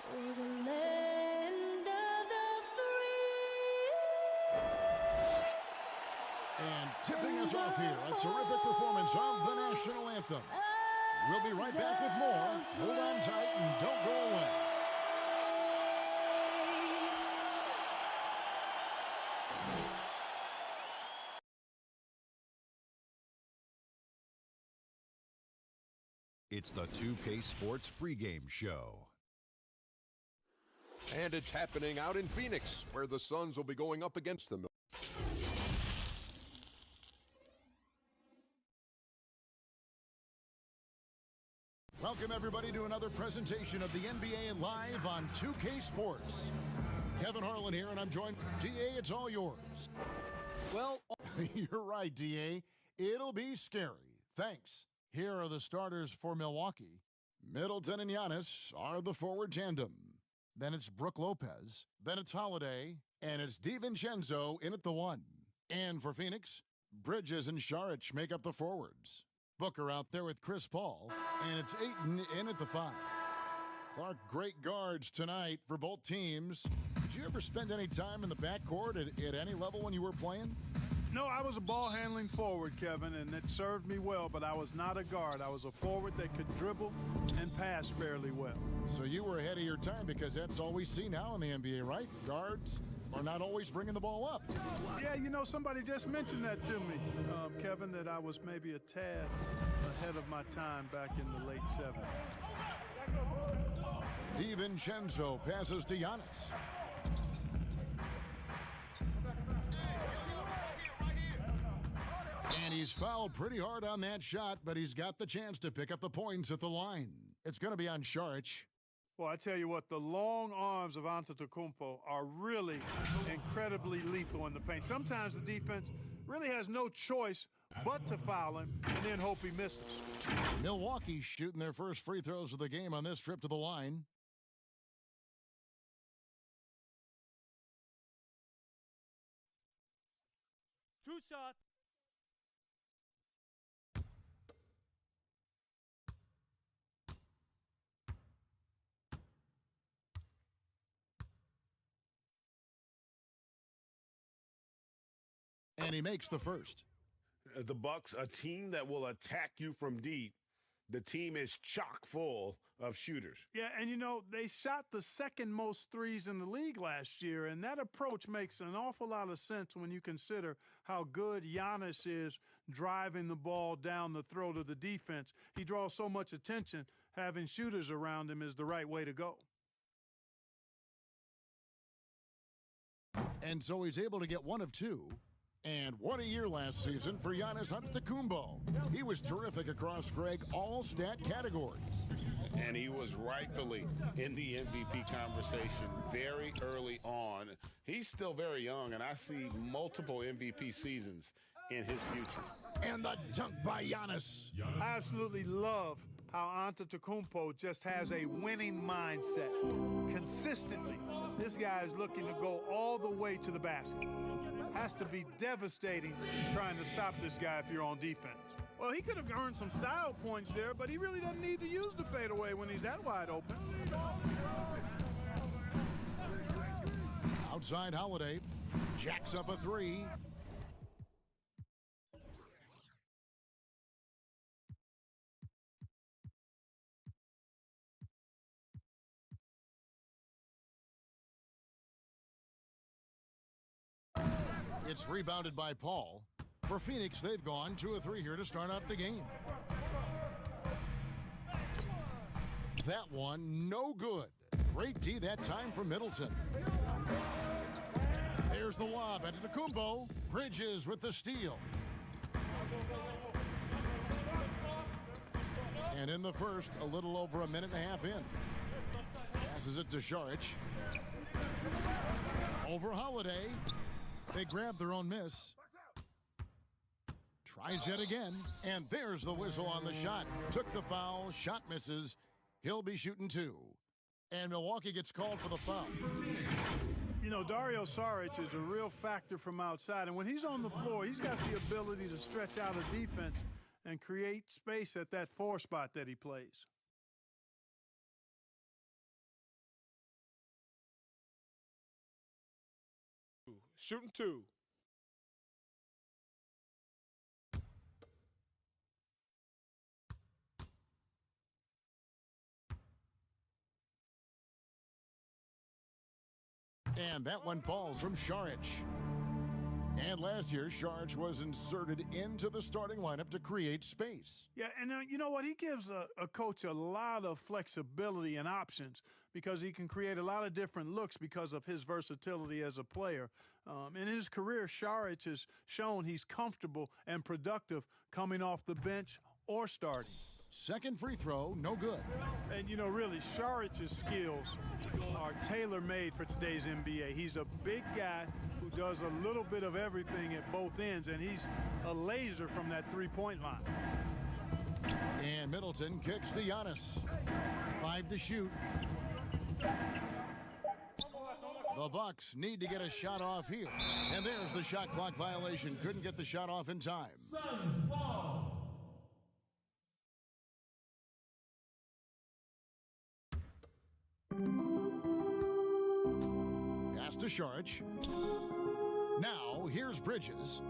For the land of the free. And tipping us off here, a terrific performance of the national anthem. We'll be right back with more. Hold on tight and don't go away. It's the 2K Sports pregame show. And it's happening out in Phoenix, where the Suns will be going up against them. Welcome, everybody, to another presentation of the NBA Live on 2K Sports. Kevin Harlan here, and I'm joined. DA, it's all yours. Well, you're right, DA. It'll be scary. Thanks. Here are the starters for Milwaukee. Middleton and Giannis are the forward tandem. Then it's Brook Lopez. Then it's Holiday. And it's DiVincenzo in at the 1. And for Phoenix, Bridges and Saric make up the forwards. Booker out there with Chris Paul. And it's Ayton in at the 5. Clark, great guards tonight for both teams. Did you ever spend any time in the backcourt at any level when you were playing? No, I was a ball-handling forward, Kevin, and it served me well, but I was not a guard. I was a forward that could dribble and pass fairly well. So you were ahead of your time, because that's all we see now in the NBA, right? Guards are not always bringing the ball up. Yeah, you know, somebody just mentioned that to me, Kevin, that I was maybe a tad ahead of my time back in the late 70s. DiVincenzo passes to Giannis. And he's fouled pretty hard on that shot, but he's got the chance to pick up the points at the line. It's going to be on Saric. Well, I tell you what, the long arms of Antetokounmpo are really incredibly lethal in the paint. Sometimes the defense really has no choice but to foul him and then hope he misses. Milwaukee shooting their first free throws of the game on this trip to the line. Two shots. And he makes the first. The Bucks, a team that will attack you from deep. The team is chock full of shooters. Yeah, and you know, they shot the second most threes in the league last year, and that approach makes an awful lot of sense when you consider how good Giannis is driving the ball down the throat of the defense. He draws so much attention. Having shooters around him is the right way to go. And so he's able to get one of two. And what a year last season for Giannis Antetokounmpo. He was terrific across, Greg, all stat categories. And he was rightfully in the MVP conversation very early on. He's still very young, and I see multiple MVP seasons in his future. And the dunk by Giannis. I absolutely love how Antetokounmpo just has a winning mindset. Consistently, this guy is looking to go all the way to the basket. Has to be devastating trying to stop this guy if you're on defense. Well, he could have earned some style points there, but he really doesn't need to use the fadeaway when he's that wide open. Outside Holiday, jacks up a three. It's rebounded by Paul. For Phoenix, they've gone 2 of 3 here to start out the game. That one, no good. Great D that time from Middleton. There's the lob. Antetokounmpo. Bridges with the steal. And in the first, a little over a minute and a half in. Passes it to Šarić. Over Holiday. They grab their own miss. Tries yet again. And there's the whistle on the shot. Took the foul. Shot misses. He'll be shooting 2. And Milwaukee gets called for the foul. You know, Dario Šarić is a real factor from outside. And when he's on the floor, he's got the ability to stretch out a defense and create space at that 4 spot that he plays. Shooting 2. And that one falls from Šarić. And last year, Šarić was inserted into the starting lineup to create space. Yeah, and you know what? He gives a coach a lot of flexibility and options because he can create a lot of different looks because of his versatility as a player. In his career, Šarić has shown he's comfortable and productive coming off the bench or starting. Second free throw, no good. And, you know, really, Šarić's skills are tailor-made for today's NBA. He's a big guy who does a little bit of everything at both ends, and he's a laser from that three-point line. And Middleton kicks to Giannis. 5 to shoot. The Bucks need to get a shot off here. And there's the shot clock violation. Couldn't get the shot off in time. Pass to Šarić. Now, here's Bridges.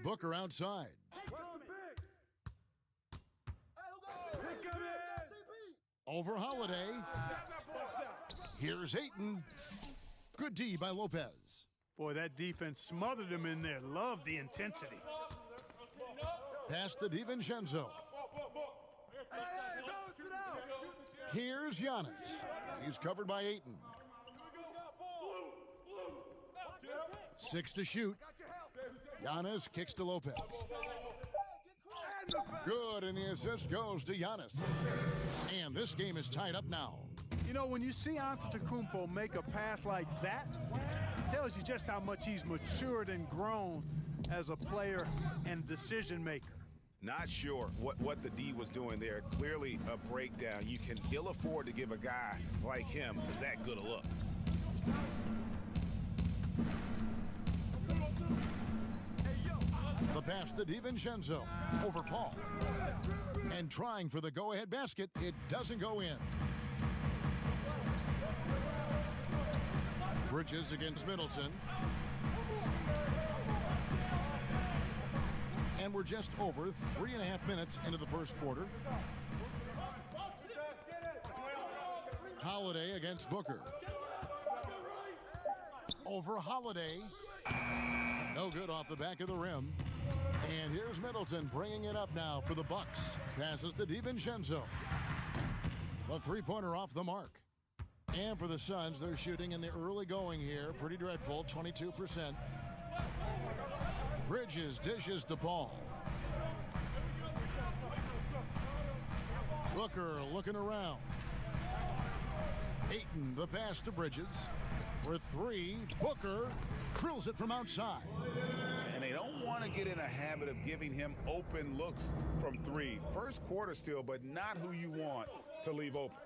Booker outside. Over Holiday. Here's Ayton. Good D by Lopez. Boy, that defense smothered him in there. Love the intensity. Pass to DiVincenzo. Here's Giannis. He's covered by Ayton. 6 to shoot. Giannis kicks to Lopez. Good, and the assist goes to Giannis. And this game is tied up now. You know, when you see Antetokounmpo make a pass like that, it tells you just how much he's matured and grown as a player and decision maker. Not sure what the D was doing there. Clearly a breakdown. You can ill afford to give a guy like him that good a look. The pass to DiVincenzo over Paul. And trying for the go-ahead basket, it doesn't go in. Bridges against Middleton. And we're just over 3.5 minutes into the first quarter. Holiday against Booker. Over Holiday. No good off the back of the rim. And here's Middleton bringing it up now for the Bucks. Passes to DiVincenzo. The three-pointer off the mark. And for the Suns, they're shooting in the early going here. Pretty dreadful, 22%. Bridges dishes to Paul. Booker looking around. Ayton, the pass to Bridges. For 3, Booker drills it from outside. And they don't want to get in a habit of giving him open looks from 3. First quarter still, but not who you want to leave open.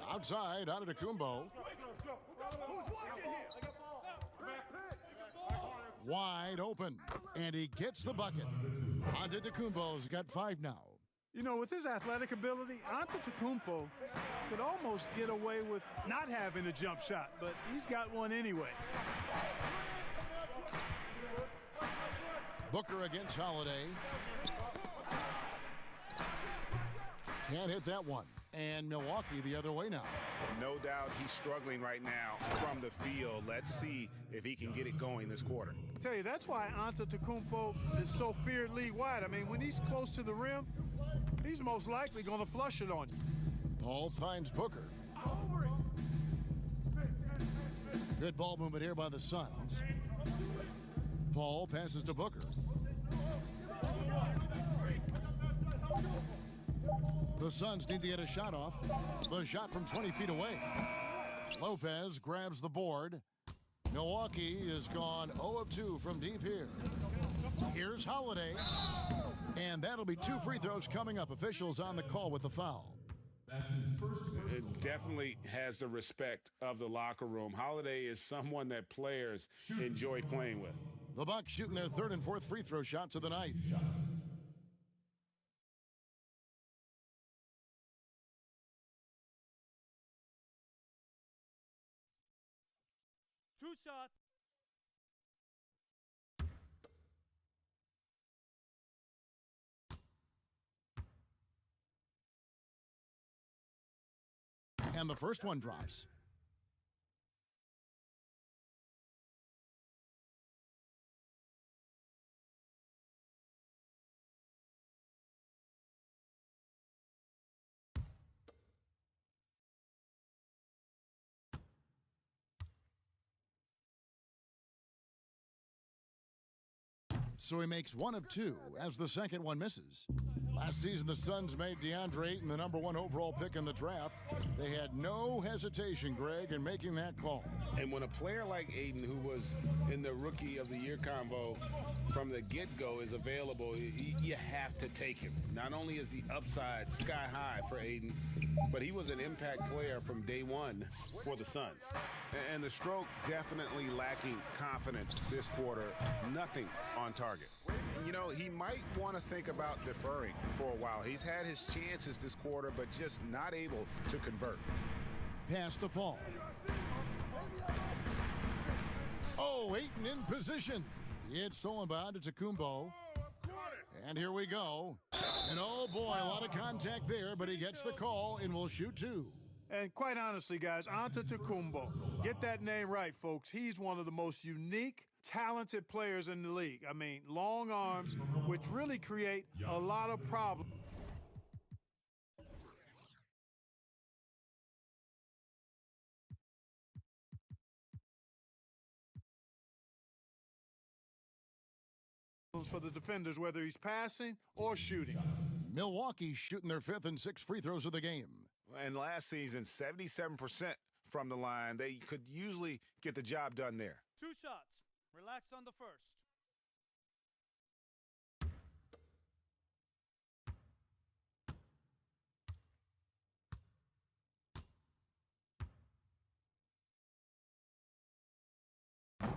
Outside, Antetokounmpo. Wide open, and he gets the bucket. Antetokounmpo's got 5 now. You know, with his athletic ability, Antetokounmpo could almost get away with not having a jump shot, but he's got one anyway. Booker against Holiday. Can't hit that one. And Milwaukee the other way now. No doubt he's struggling right now from the field. Let's see if he can get it going this quarter. I tell you, that's why Antetokounmpo is so feared league-wide. I mean, when he's close to the rim, he's most likely going to flush it on you. Paul finds Booker. Good ball movement here by the Suns. Paul passes to Booker. The Suns need to get a shot off. The shot from 20 feet away. Lopez grabs the board. Milwaukee is gone 0 of 2 from deep here. Here's Holiday. And that'll be 2 free throws coming up. Officials on the call with the foul. It definitely has the respect of the locker room. Holiday is someone that players enjoy playing with. The Bucks shooting their 3rd and 4th free throw shots of the night. Two shots. And the first one drops. So he makes 1 of 2 as the second one misses. Last season, the Suns made DeAndre Ayton the #1 overall pick in the draft. They had no hesitation, Greg, in making that call. And when a player like Ayton, who was in the Rookie of the Year convo from the get-go, is available, you have to take him. Not only is the upside sky high for Ayton, but he was an impact player from day one for the Suns. And the stroke definitely lacking confidence this quarter. Nothing on target. You know, he might want to think about deferring for a while. He's had his chances this quarter, but just not able to convert. Pass to Paul. Oh, Ayton in position. It's stolen by Antetokounmpo. And here we go. And oh boy, a lot of contact there, but he gets the call and will shoot 2. And quite honestly, guys, Antetokounmpo, get that name right, folks. He's one of the most unique, talented players in the league. I mean, long arms, which really create a lot of problems. For the defenders, whether he's passing or shooting. Milwaukee shooting their 5th and 6th free throws of the game. And last season, 77% from the line. They could usually get the job done there. 2 shots. Relax on the first.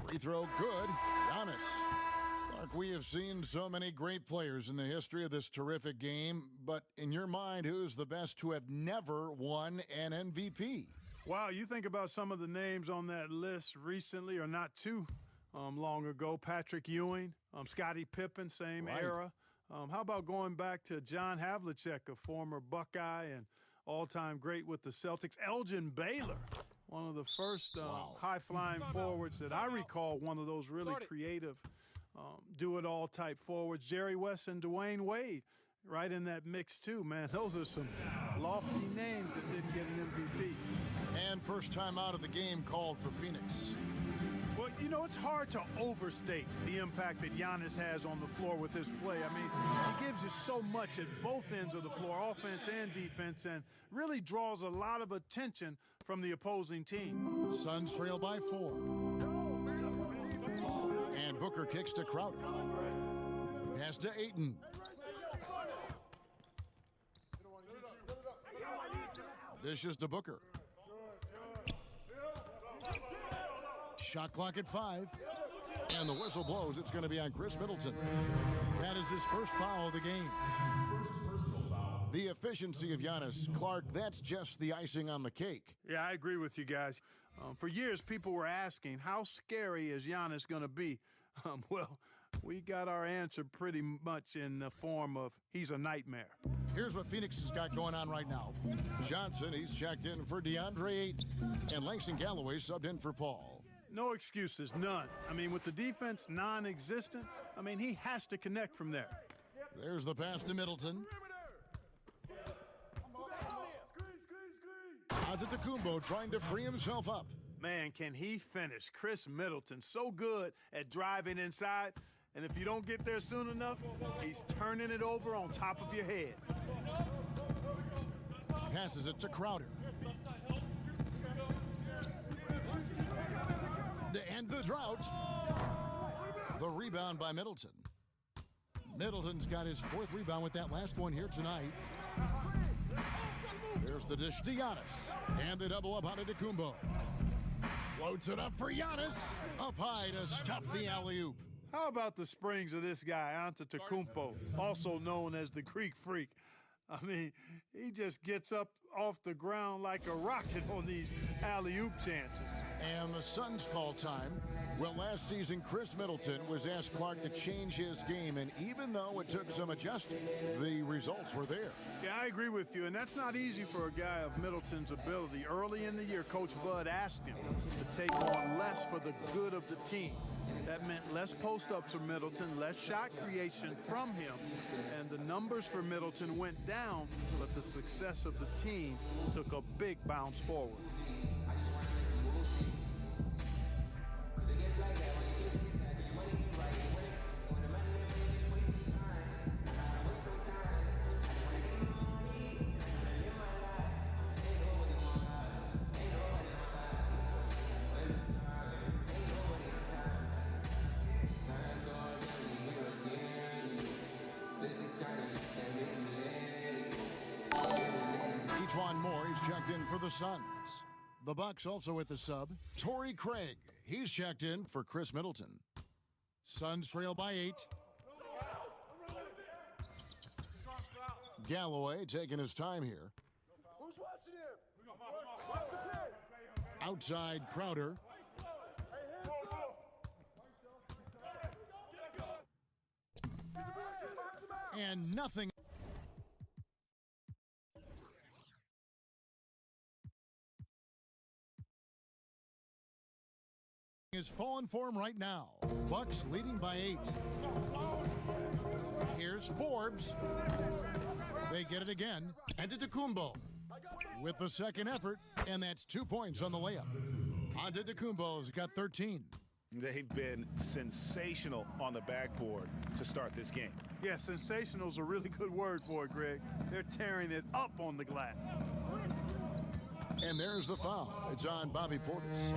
Free throw good. Giannis. Clark, we have seen so many great players in the history of this terrific game, but in your mind, who's the best to have never won an MVP? Wow, you think about some of the names on that list recently, or not too long ago. Patrick Ewing, Scottie Pippen, same era. How about going back to John Havlicek, a former Buckeye and all-time great with the Celtics. Elgin Baylor, one of the first high-flying forwards that I recall, one of those really creative do-it-all type forwards. Jerry West and Dwayne Wade right in that mix too, man. Those are some lofty names that didn't get an MVP. And first time out of the game called for Phoenix. Well, you know, it's hard to overstate the impact that Giannis has on the floor with his play. I mean, he gives you so much at both ends of the floor, offense and defense, and really draws a lot of attention from the opposing team. Suns trail by 4. And Booker kicks to Crowder. Pass to Ayton. Dishes to Booker. Shot clock at 5. And the whistle blows. It's going to be on Chris Middleton. That is his first foul of the game. The efficiency of Giannis. Clark, that's just the icing on the cake. Yeah, I agree with you guys. For years, people were asking, how scary is Giannis going to be? Well, we got our answer pretty much in the form of he's a nightmare. Here's what Phoenix has got going on right now. Johnson, he's checked in for DeAndre Ayton. And Langston Galloway subbed in for Paul. No excuses, none. I mean, with the defense non-existent, I mean, he has to connect from there. There's the pass to Middleton. Antetokounmpo trying to free himself up. Man, can he finish? Chris Middleton, so good at driving inside. And if you don't get there soon enough, he's turning it over on top of your head. Passes it to Crowder. To end the drought. The rebound by Middleton. Middleton's got his 4th rebound with that last one here tonight. There's the dish to Giannis. And the double up on Antetokounmpo. Floats it up for Giannis. Up high to stuff the alley-oop. How about the springs of this guy, Antetokounmpo, also known as the Greek Freak? I mean, he just gets up off the ground like a rocket on these alley-oop chances. And the Suns call time. Well, last season, Chris Middleton was asked Clark to change his game, and even though it took some adjusting, the results were there. Yeah, I agree with you, and that's not easy for a guy of Middleton's ability. Early in the year, Coach Bud asked him to take on less for the good of the team. That meant less post-ups for Middleton, less shot creation from him, and the numbers for Middleton went down, but the success of the team took a big bounce forward. Checked in for the Suns. The Bucks also with the sub. Torrey Craig. He's checked in for Chris Middleton. Suns trail by 8. Galloway taking his time here. Who's watching him? Outside Crowder. And nothing. Is falling for him right now. Bucks leading by 8. Here's Forbes. They get it again. Antetokounmpo with the second effort, and that's 2 points on the layup. Antetokounmpo's got 13. They've been sensational on the backboard to start this game. Yeah, sensational is a really good word for it, Greg. They're tearing it up on the glass. And there's the foul. It's on Bobby Portis.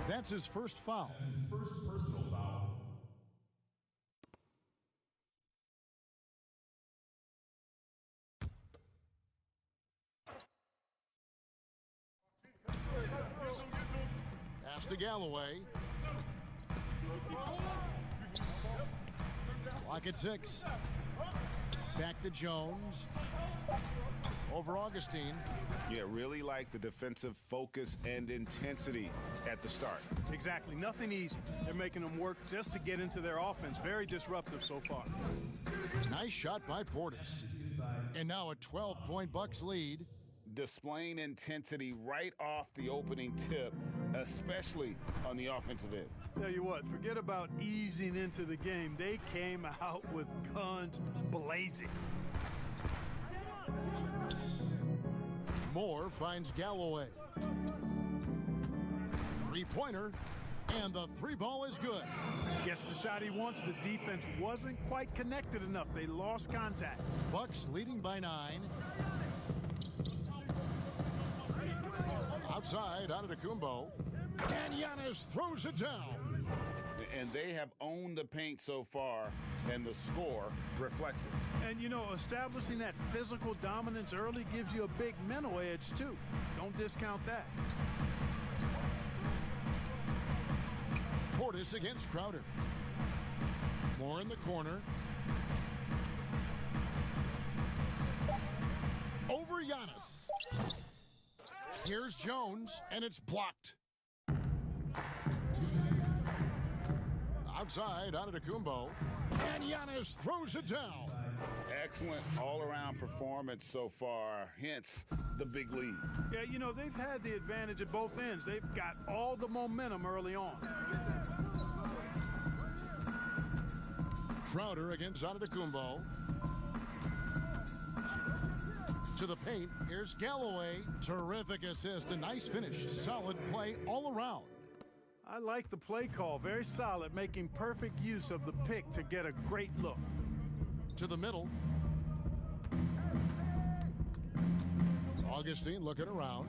That's his first foul. First personal foul. Pass to Galloway. Clock at 6. Back to Jones. Over Augustine. Yeah, really like the defensive focus and intensity at the start. Exactly. Nothing easy. They're making them work just to get into their offense. Very disruptive so far. Nice shot by Portis. And now a 12-point Bucks lead. Displaying intensity right off the opening tip, especially on the offensive end. Tell you what, forget about easing into the game. They came out with guns blazing. Moore finds Galloway. Three-pointer, and the 3-ball is good. Gets the shot he wants. The defense wasn't quite connected enough. They lost contact. Bucks leading by 9. Outside, Antetokounmpo. And Giannis throws it down. And they have owned the paint so far, and the score reflects it. And, you know, establishing that physical dominance early gives you a big mental edge, too. Don't discount that. Portis against Crowder. Moore in the corner. Over Giannis. Here's Jones, and it's blocked. Outside, Antetokounmpo, and Giannis throws it down. Excellent all-around performance so far, hence the big lead. Yeah, you know, they've had the advantage at both ends. They've got all the momentum early on. Crowder against Antetokounmpo. to the paint. Here's Galloway. Terrific assist, a nice finish. Solid play all around. I like the play call. Very solid, making perfect use of the pick to get a great look. To the middle. Augustine looking around.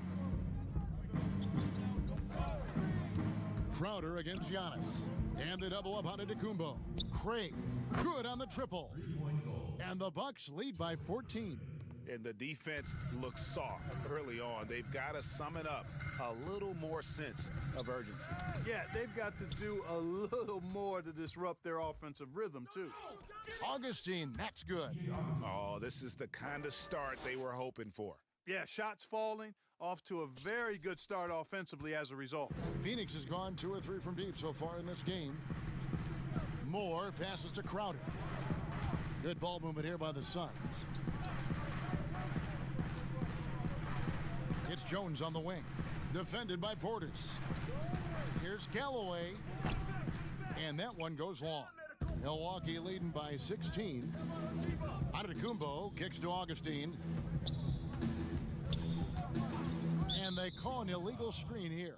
Crowder against Giannis. And the double up on Antetokounmpo. Craig, good on the triple. And the Bucks lead by 14. And the defense looks soft early on. They've got to sum it up. A little more sense of urgency. Yeah, they've got to do a little more to disrupt their offensive rhythm, too. Augustine, that's good. Oh, this is the kind of start they were hoping for. Yeah, shots falling, off to a very good start offensively as a result. Phoenix has gone 2 or 3 from deep so far in this game. Moore passes to Crowder. Good ball movement here by the Suns. It's Jones on the wing. Defended by Portis. Here's Galloway. And that one goes long. Milwaukee leading by 16. Antetokounmpo kicks to Augustine. And they call an illegal screen here.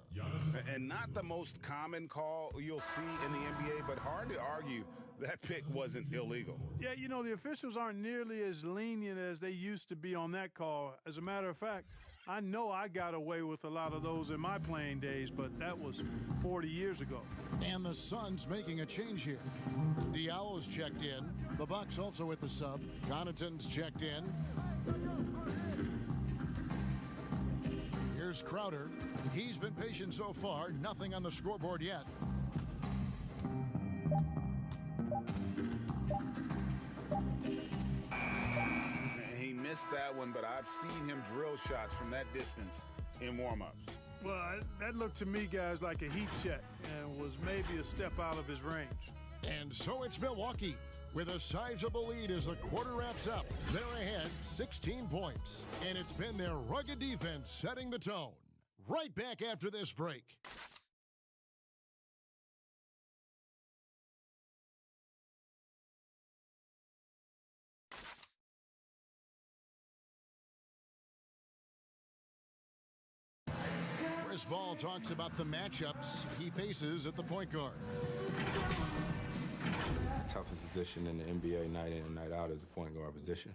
And not the most common call you'll see in the NBA, but hard to argue that pick wasn't illegal. Yeah, you know, the officials aren't nearly as lenient as they used to be on that call. As a matter of fact, I know I got away with a lot of those in my playing days, but that was 40 years ago. And the Suns making a change here. Diallo's checked in. The Bucks also with the sub. Connaughton's checked in. Here's Crowder. He's been patient so far. Nothing on the scoreboard yet. He missed that one, but I've seen him drill shots from that distance in warm-ups. Well, that looked to me, guys, like a heat check and was maybe a step out of his range. And so it's Milwaukee with a sizable lead as the quarter wraps up. They're ahead 16 points. And it's been their rugged defense setting the tone. Right back after this break. Chris Ball talks about the matchups he faces at the point guard. The toughest position in the NBA night in and night out is the point guard position.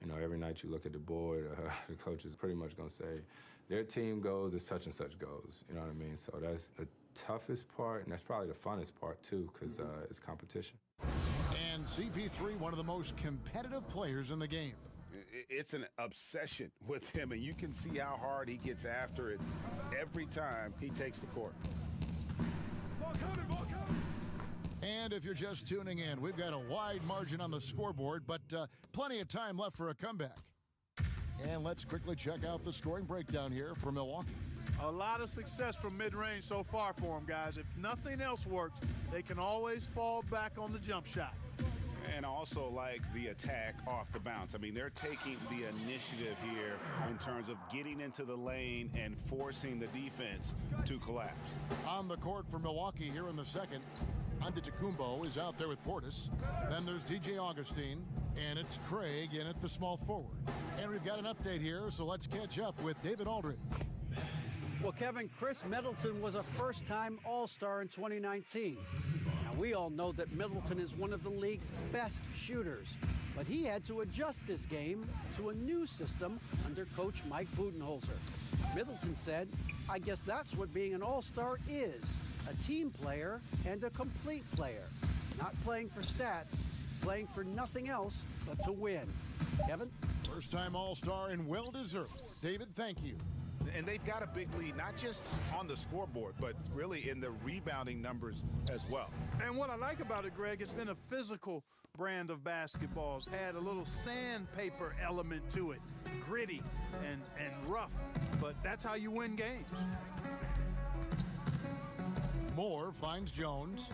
You know, every night you look at the board, the coach is pretty much going to say, their team goes as such and such goes. You know what I mean? So that's the toughest part, and that's probably the funnest part, too, because it's competition. And CP3, one of the most competitive players in the game. It's an obsession with him, and you can see how hard he gets after it every time he takes the court. And if you're just tuning in, we've got a wide margin on the scoreboard, but plenty of time left for a comeback. And let's quickly check out the scoring breakdown here for Milwaukee. A lot of success from mid-range so far for them, guys. If nothing else works, they can always fall back on the jump shot. And also like the attack off the bounce. I mean, they're taking the initiative here in terms of getting into the lane and forcing the defense to collapse. On the court for Milwaukee here in the second, Antetokounmpo is out there with Portis. Then there's DJ Augustine, and it's Craig in at the small forward. And we've got an update here, so let's catch up with David Aldridge. Well, Kevin, Chris Middleton was a first-time All-Star in 2019. Now, we all know that Middleton is one of the league's best shooters, but he had to adjust his game to a new system under coach Mike Budenholzer. Middleton said, I guess that's what being an All-Star is, a team player and a complete player. Not playing for stats, playing for nothing else but to win. Kevin? First-time All-Star and well-deserved. David, thank you. And they've got a big lead, not just on the scoreboard, but really in the rebounding numbers as well. And what I like about it, Greg, it's been a physical brand of basketball. It's had a little sandpaper element to it, gritty and rough, but that's how you win games. Moore finds Jones.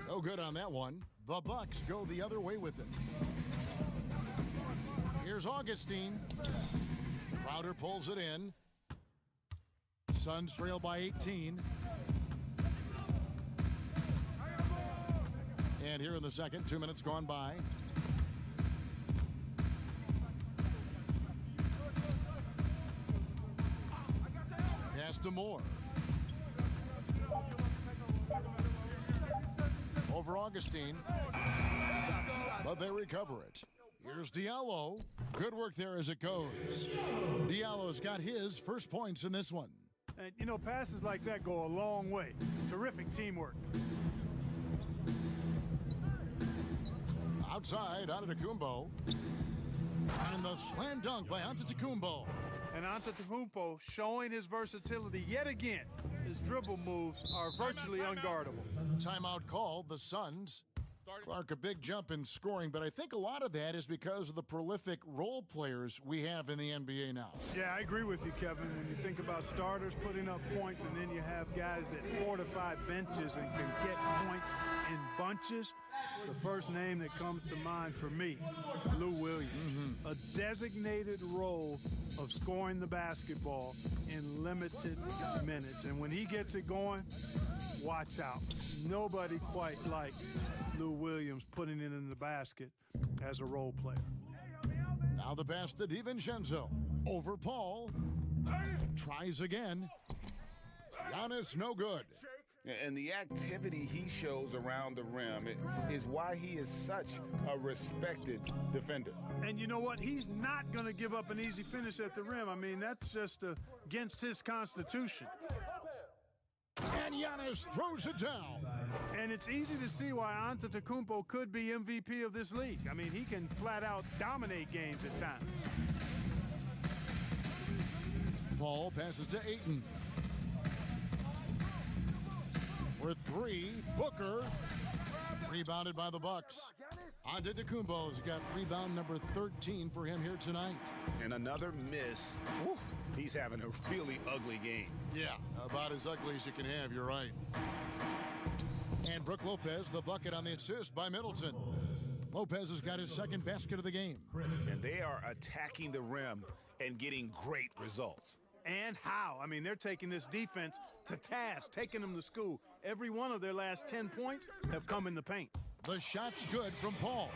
No good on that one. The Bucks go the other way with it. Here's Augustine. Crowder pulls it in. Suns trail by 18. And here in the second, 2 minutes gone by. pass to Moore. Over Augustine. But they recover it. Here's Diallo. Good work there as it goes. Diallo's got his first points in this one. And, you know, passes like that go a long way. Terrific teamwork. Outside, Antetokounmpo. And the slam dunk by Antetokounmpo. And Antetokounmpo showing his versatility yet again. His dribble moves are virtually unguardable. Timeout called. The Suns. Clark, a big jump in scoring, but I think a lot of that is because of the prolific role players we have in the NBA now. Yeah, I agree with you, Kevin. When you think about starters putting up points and then you have guys that fortify benches and can get points in bunches, the first name that comes to mind for me, Lou Williams. A designated role of scoring the basketball in limited minutes. And when he gets it going, watch out. Nobody quite like Lou Williams putting it in the basket as a role player. Now the pass to DiVincenzo. Over Paul. Tries again. Giannis, no good. And the activity he shows around the rim is why he is such a respected defender. And you know what? He's not going to give up an easy finish at the rim. I mean, that's just against his constitution. And Giannis throws it down. And it's easy to see why Antetokounmpo could be MVP of this league. I mean, he can flat out dominate games at times. Paul passes to Ayton. For three, Booker. Rebounded by the Bucks. Antetokounmpo's got rebound number 13 for him here tonight. And another miss. Whew, he's having a really ugly game. Yeah, about as ugly as you can have, you're right. And Brook Lopez, the bucket on the assist by Middleton. Lopez has got his second basket of the game. And they are attacking the rim and getting great results. And how? I mean, they're taking this defense to task, taking them to school. Every one of their last 10 points have come in the paint. The shot's good from Paul.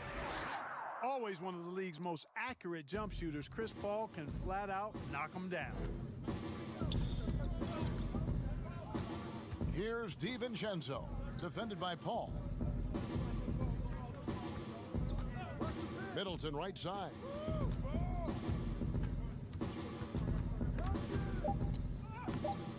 Always one of the league's most accurate jump shooters, Chris Paul can flat out knock them down. Here's DiVincenzo, defended by Paul. Middleton right side.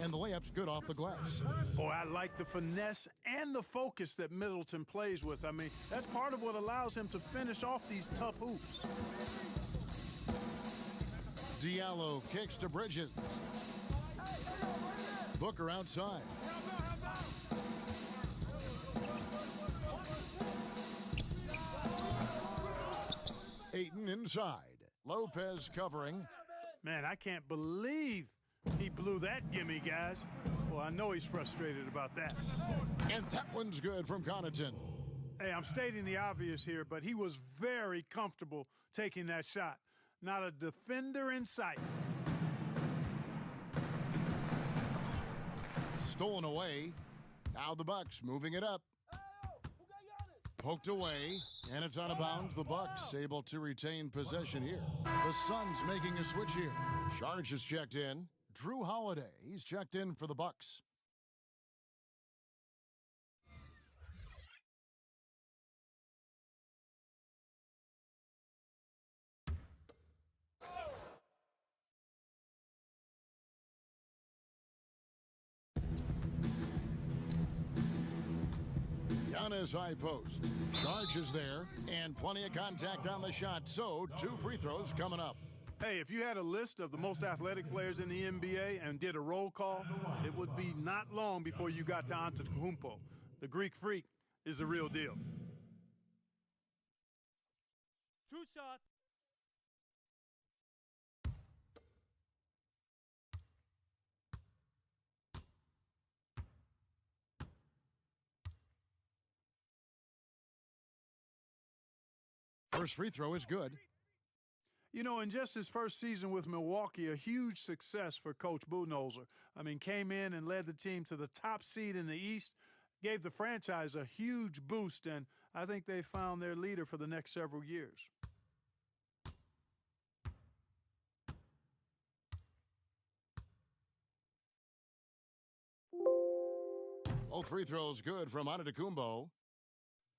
And the layup's good off the glass. Boy, I like the finesse and the focus that Middleton plays with. I mean, that's part of what allows him to finish off these tough hoops. Diallo kicks to Bridges. Booker outside. Ayton inside. Lopez covering. Man, I can't believe he blew that gimme, guys. Well, I know he's frustrated about that. And that one's good from Connaughton. Hey, I'm stating the obvious here, but he was very comfortable taking that shot. Not a defender in sight. Stolen away. Now the Bucks moving it up. Poked away, and it's out of bounds. The Bucks able to retain possession here. The Suns making a switch here. Sharge is checked in. Drew Holiday, he's checked in for the Bucks. Giannis high post. Charge is there, and plenty of contact on the shot, so 2 free throws coming up. Hey, if you had a list of the most athletic players in the NBA and did a roll call, it would be not long before you got to Antetokounmpo. The Greek Freak is the real deal. 2 shots. First free throw is good. You know, in just his first season with Milwaukee, a huge success for Coach Budenholzer. I mean, came in and led the team to the top seed in the East, gave the franchise a huge boost, and I think they found their leader for the next several years. Both free throws good from Antetokounmpo.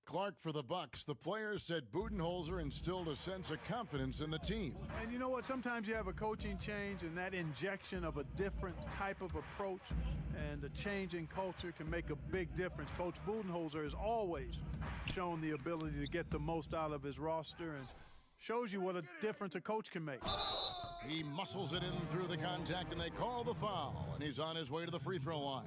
Clark for the Bucks. The players said Budenholzer instilled a sense of confidence in the team. And you know what? Sometimes you have a coaching change, and that injection of a different type of approach and the change in culture can make a big difference. Coach Budenholzer has always shown the ability to get the most out of his roster and shows you what a difference a coach can make. He muscles it in through the contact, and they call the foul, and he's on his way to the free throw line.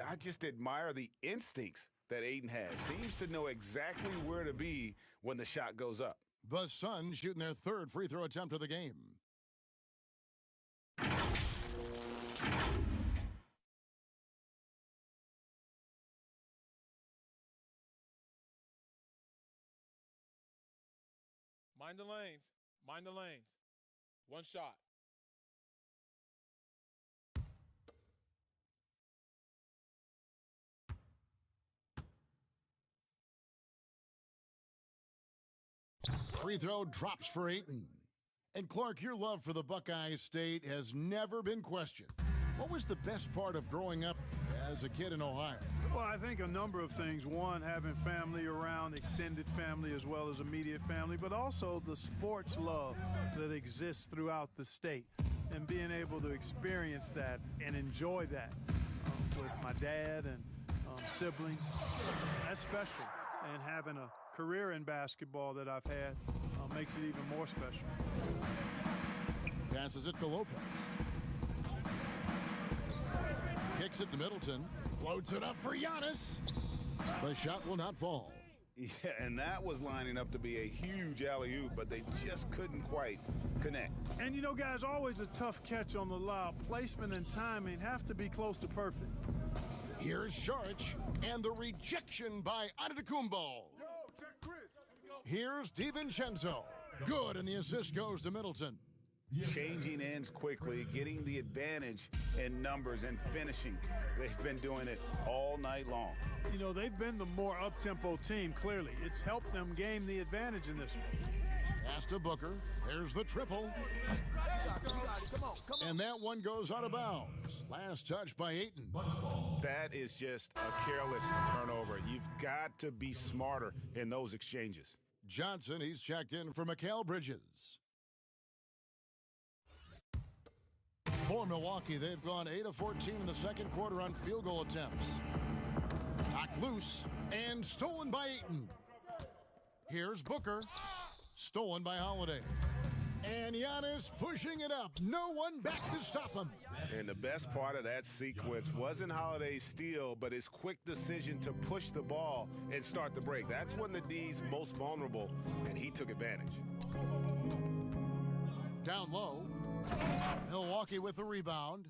I just admire the instincts that Ayton has. Seems to know exactly where to be when the shot goes up. The Suns shooting their third free throw attempt of the game. Mind the lanes. Mind the lanes. One shot. Free throw drops for Ayton. And Clark, your love for the Buckeye State has never been questioned. What was the best part of growing up as a kid in Ohio? Well, I think a number of things. One, having family around, extended family as well as immediate family, but also the sports love that exists throughout the state and being able to experience that and enjoy that with my dad and siblings. That's special. And having a career in basketball that I've had makes it even more special. Passes it to Lopez. Kicks it to Middleton. Floats it up for Giannis. The shot will not fall. Yeah, and that was lining up to be a huge alley-oop, but they just couldn't quite connect. And you know, guys, always a tough catch on the lob. Placement and timing have to be close to perfect. Here's Saric, and the rejection by Antetokounmpo. Here's DiVincenzo. Good, and the assist goes to Middleton. Changing ends quickly, getting the advantage in numbers and finishing. They've been doing it all night long. You know, they've been the more up-tempo team, clearly. It's helped them gain the advantage in this one. Pass to Booker. There's the triple. And that one goes out of bounds. Last touch by Ayton. That is just a careless turnover. You've got to be smarter in those exchanges. Johnson, he's checked in for Mikal Bridges. For Milwaukee, they've gone 8 of 14 in the second quarter on field goal attempts. Knocked loose and stolen by Ayton. Here's Booker. Stolen by Holiday. And Giannis pushing it up. No one back to stop him. And the best part of that sequence wasn't Holiday's steal, but his quick decision to push the ball and start the break. That's when the D's most vulnerable, and he took advantage. Down low. Milwaukee with the rebound.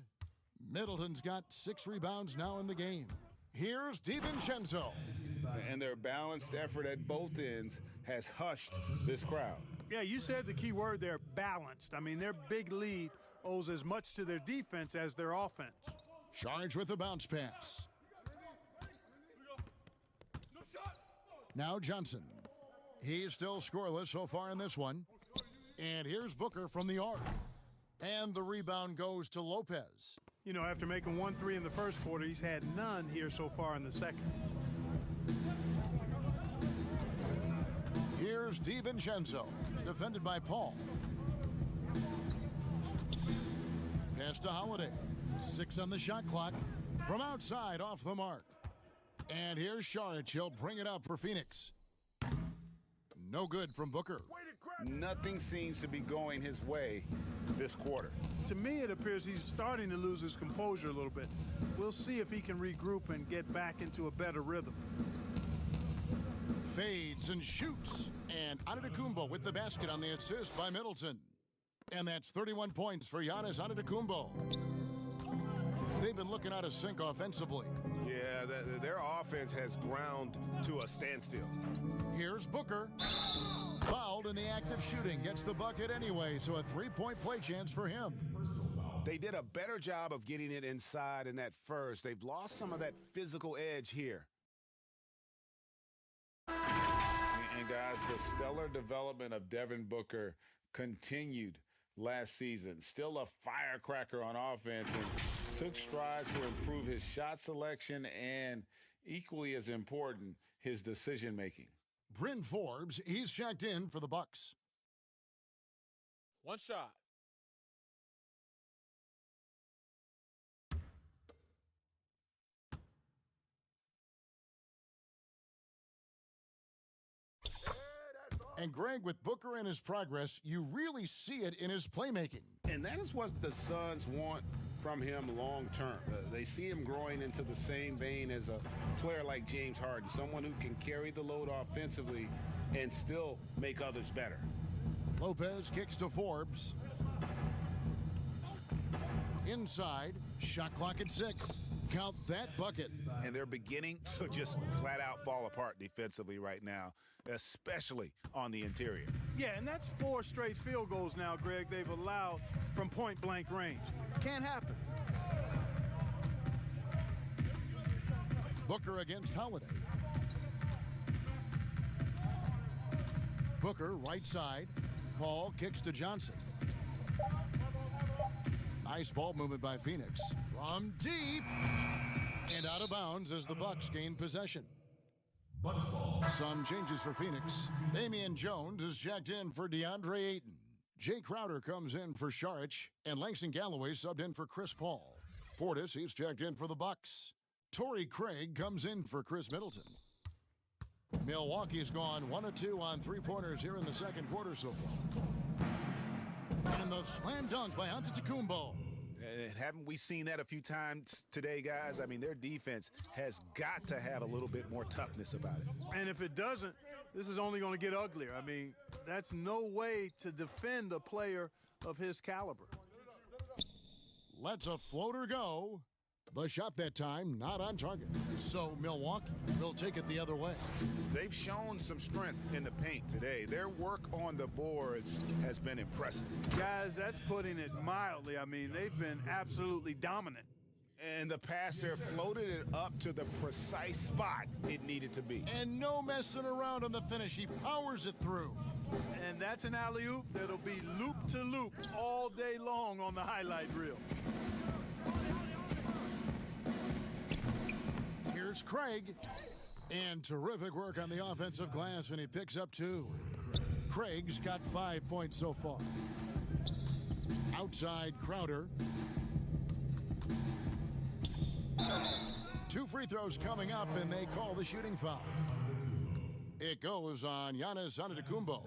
Middleton's got 6 rebounds now in the game. Here's DiVincenzo. And their balanced effort at both ends has hushed this crowd. Yeah, you said the key word there, balanced. I mean, their big lead owes as much to their defense as their offense. Charge with the bounce pass. Now Johnson. He's still scoreless so far in this one. And here's Booker from the arc. And the rebound goes to Lopez. You know, after making 1 3 in the first quarter, he's had none here so far in the second. Here's DiVincenzo, defended by Paul. Pass to Holiday. 6 on the shot clock. From outside, off the mark. And here's Saric. He'll bring it up for Phoenix. No good from Booker. Nothing seems to be going his way this quarter. To me, it appears he's starting to lose his composure a little bit. We'll see if he can regroup and get back into a better rhythm. Fades and shoots. And Antetokounmpo with the basket on the assist by Middleton. And that's 31 points for Giannis Antetokounmpo. They've been looking out of sync offensively. Yeah, their offense has ground to a standstill. Here's Booker. Fouled in the act of shooting. Gets the bucket anyway, so a 3-point play chance for him. They did a better job of getting it inside in that first. They've lost some of that physical edge here. And guys, the stellar development of Devin Booker continued last season. Still a firecracker on offense, and took strides to improve his shot selection and, equally as important, his decision-making. Bryn Forbes, he's checked in for the Bucks. One shot. And Greg, with Booker and his progress, you really see it in his playmaking. And that is what the Suns want from him long term. They see him growing into the same vein as a player like James Harden, someone who can carry the load offensively and still make others better. Lopez kicks to Forbes. Inside, shot clock at 6. Count that bucket. And they're beginning to just flat out fall apart defensively right now, especially on the interior. Yeah, and that's 4 straight field goals now, Greg, they've allowed from point-blank range. Can't happen. Booker against Holiday. Booker, right side. Paul kicks to Johnson. Nice ball movement by Phoenix. From deep. And out of bounds as the Bucks gain possession. Bucks ball. Some changes for Phoenix. Damian Jones is checked in for DeAndre Ayton. Jay Crowder comes in for Saric. And Langston Galloway subbed in for Chris Paul. Portis, he's checked in for the Bucks. Torrey Craig comes in for Chris Middleton. Milwaukee's gone 1 of 2 on three-pointers here in the second quarter so far. And the slam dunk by Antetokounmpo. And haven't we seen that a few times today, guys? I mean, their defense has got to have a little bit more toughness about it. And if it doesn't, this is only going to get uglier. I mean, that's no way to defend a player of his caliber. Lets a floater go. The shot that time not on target. So Milwaukee will take it the other way. They've shown some strength in the paint today. Their work on the boards has been impressive. Guys, that's putting it mildly. I mean, they've been absolutely dominant. And the pass there floated it up to the precise spot it needed to be. And no messing around on the finish. He powers it through. And that's an alley-oop that'll be loop to loop all day long on the highlight reel. Here's Craig. And terrific work on the offensive glass, and he picks up 2. Craig's got 5 points so far. Outside Crowder. 2 free throws coming up, and they call the shooting foul. It goes on Giannis Antetokounmpo.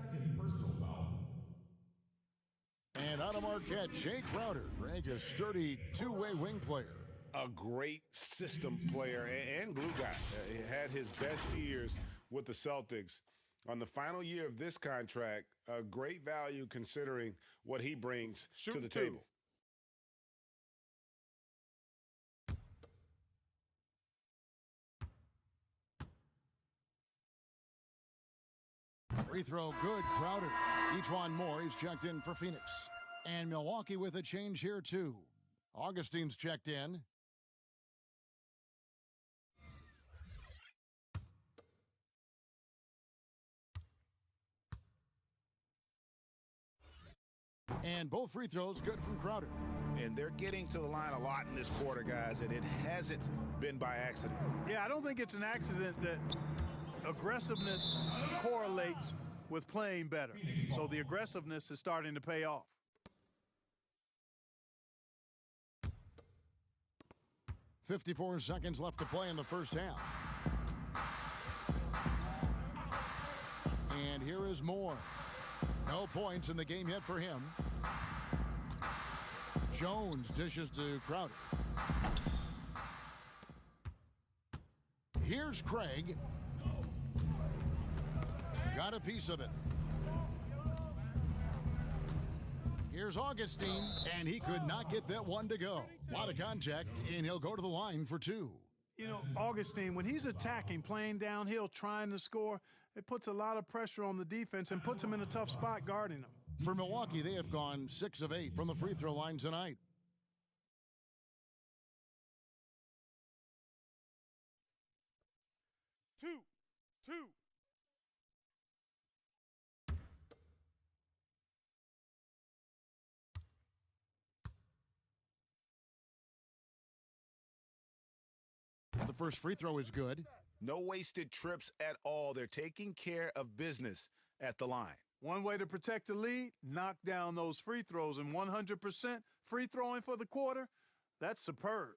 And out of Marquette, Jay Crowder. Greg, a sturdy two-way wing player. A great system player and glue guy. He had his best years with the Celtics. On the final year of this contract, a great value considering what he brings to the table. Free throw good, Crowder. Each one more, he's checked in for Phoenix. And Milwaukee with a change here too. Augustine's checked in. And both free throws good from Crowder. And they're getting to the line a lot in this quarter, guys, and it hasn't been by accident. Yeah, I don't think it's an accident that aggressiveness correlates with playing better. So the aggressiveness is starting to pay off. .54 seconds left to play in the first half. And here is Moore. No points in the game yet for him. Jones dishes to Crowder. Here's Craig. Got a piece of it. Here's Augustine, and he could not get that one to go. A lot of contact, and he'll go to the line for 2. You know, Augustine, when he's attacking, playing downhill, trying to score, it puts a lot of pressure on the defense and puts him in a tough spot guarding them. For Milwaukee, they have gone 6 of 8 from the free throw line tonight. Two. first free throw is good. No wasted trips at all. They're taking care of business at the line. One way to protect the lead, knock down those free throws, and 100% free throwing for the quarter, that's superb.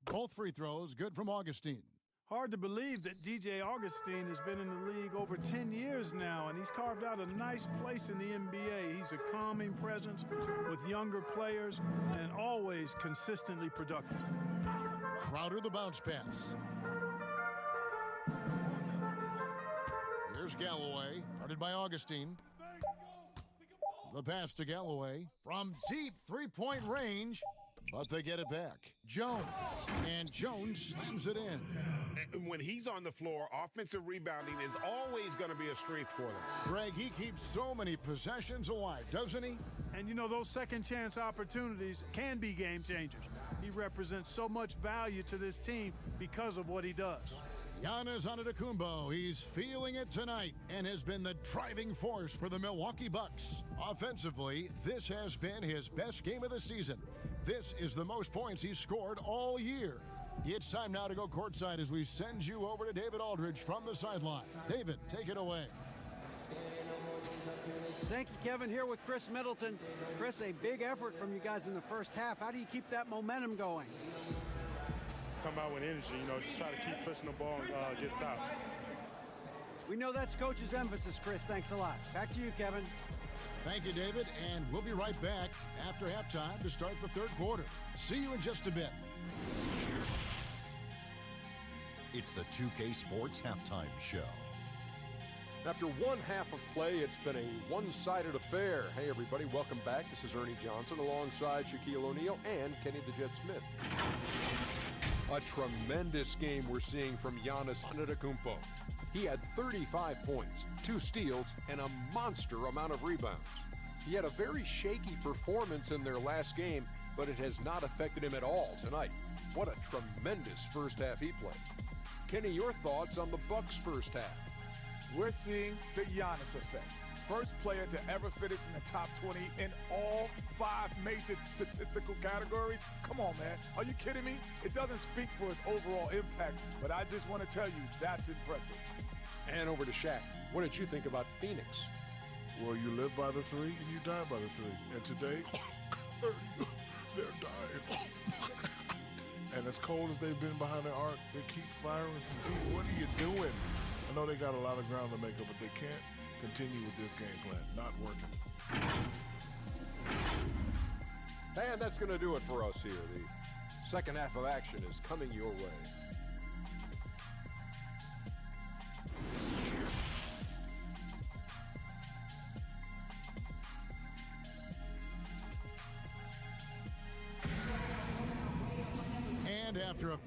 Both free throws good from Augustine. Hard to believe that DJ Augustine has been in the league over 10 years now, and he's carved out a nice place in the NBA. He's a calming presence with younger players and always consistently productive. Crowder the bounce pass. Here's Galloway, guarded by Augustine. The pass to Galloway from deep three-point range, but they get it back. Jones, and Jones slams it in. And when he's on the floor, offensive rebounding is always going to be a strength for them. Greg, he keeps so many possessions alive, doesn't he? And you know, those second chance opportunities can be game changers. He represents so much value to this team because of what he does. Giannis Antetokounmpo, he's feeling it tonight and has been the driving force for the Milwaukee Bucks. Offensively, this has been his best game of the season. This is the most points he's scored all year. It's time now to go courtside as we send you over to David Aldridge from the sideline. David, take it away. Thank you, Kevin. Here with Chris Middleton. Chris, a big effort from you guys in the first half. How do you keep that momentum going? Come out with energy, just try to keep pushing the ball and get stops. We know that's Coach's emphasis, Chris. Thanks a lot. Back to you, Kevin. Thank you, David, and we'll be right back after halftime to start the third quarter. See you in just a bit. It's the 2K Sports Halftime Show. After one half of play, it's been a one-sided affair. Hey, everybody, welcome back. This is Ernie Johnson alongside Shaquille O'Neal and Kenny the Jet Smith. A tremendous game we're seeing from Giannis Antetokounmpo. He had 35 points, 2 steals, and a monster amount of rebounds. He had a very shaky performance in their last game, but it has not affected him at all tonight. What a tremendous first half he played. Kenny, your thoughts on the Bucks' first half? We're seeing the Giannis effect. First player to ever finish in the top 20 in all 5 major statistical categories. Come on, man. Are you kidding me? It doesn't speak for his overall impact, but I just want to tell you that's impressive. And over to Shaq. What did you think about Phoenix? Well, you live by the 3 and you die by the 3. And today, they're dying. And as cold as they've been behind the arc, they keep firing from deep. What are you doing? I know they got a lot of ground to make up, but they can't continue with this game plan. Not working. And that's going to do it for us here. The second half of action is coming your way. And after a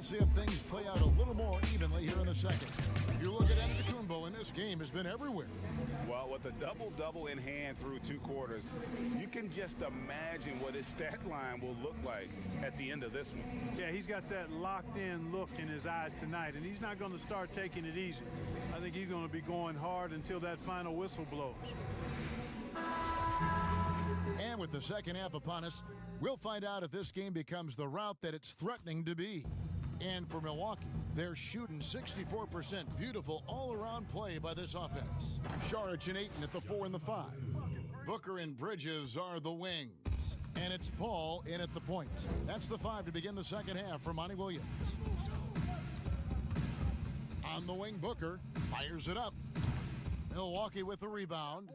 see if things play out a little more evenly here in the second. You look at Antetokounmpo, and this game has been everywhere. Well, with a double-double in hand through 2 quarters, you can just imagine what his stat line will look like at the end of this one. Yeah, he's got that locked-in look in his eyes tonight, and he's not going to start taking it easy. I think he's going to be going hard until that final whistle blows. And with the second half upon us, we'll find out if this game becomes the route that it's threatening to be. And for Milwaukee, they're shooting 64%. Beautiful all-around play by this offense. Saric and Ayton at the 4 and the 5. Booker and Bridges are the wings. And it's Paul in at the point. That's the 5 to begin the second half for Monty Williams. On the wing, Booker fires it up. Milwaukee with the rebound.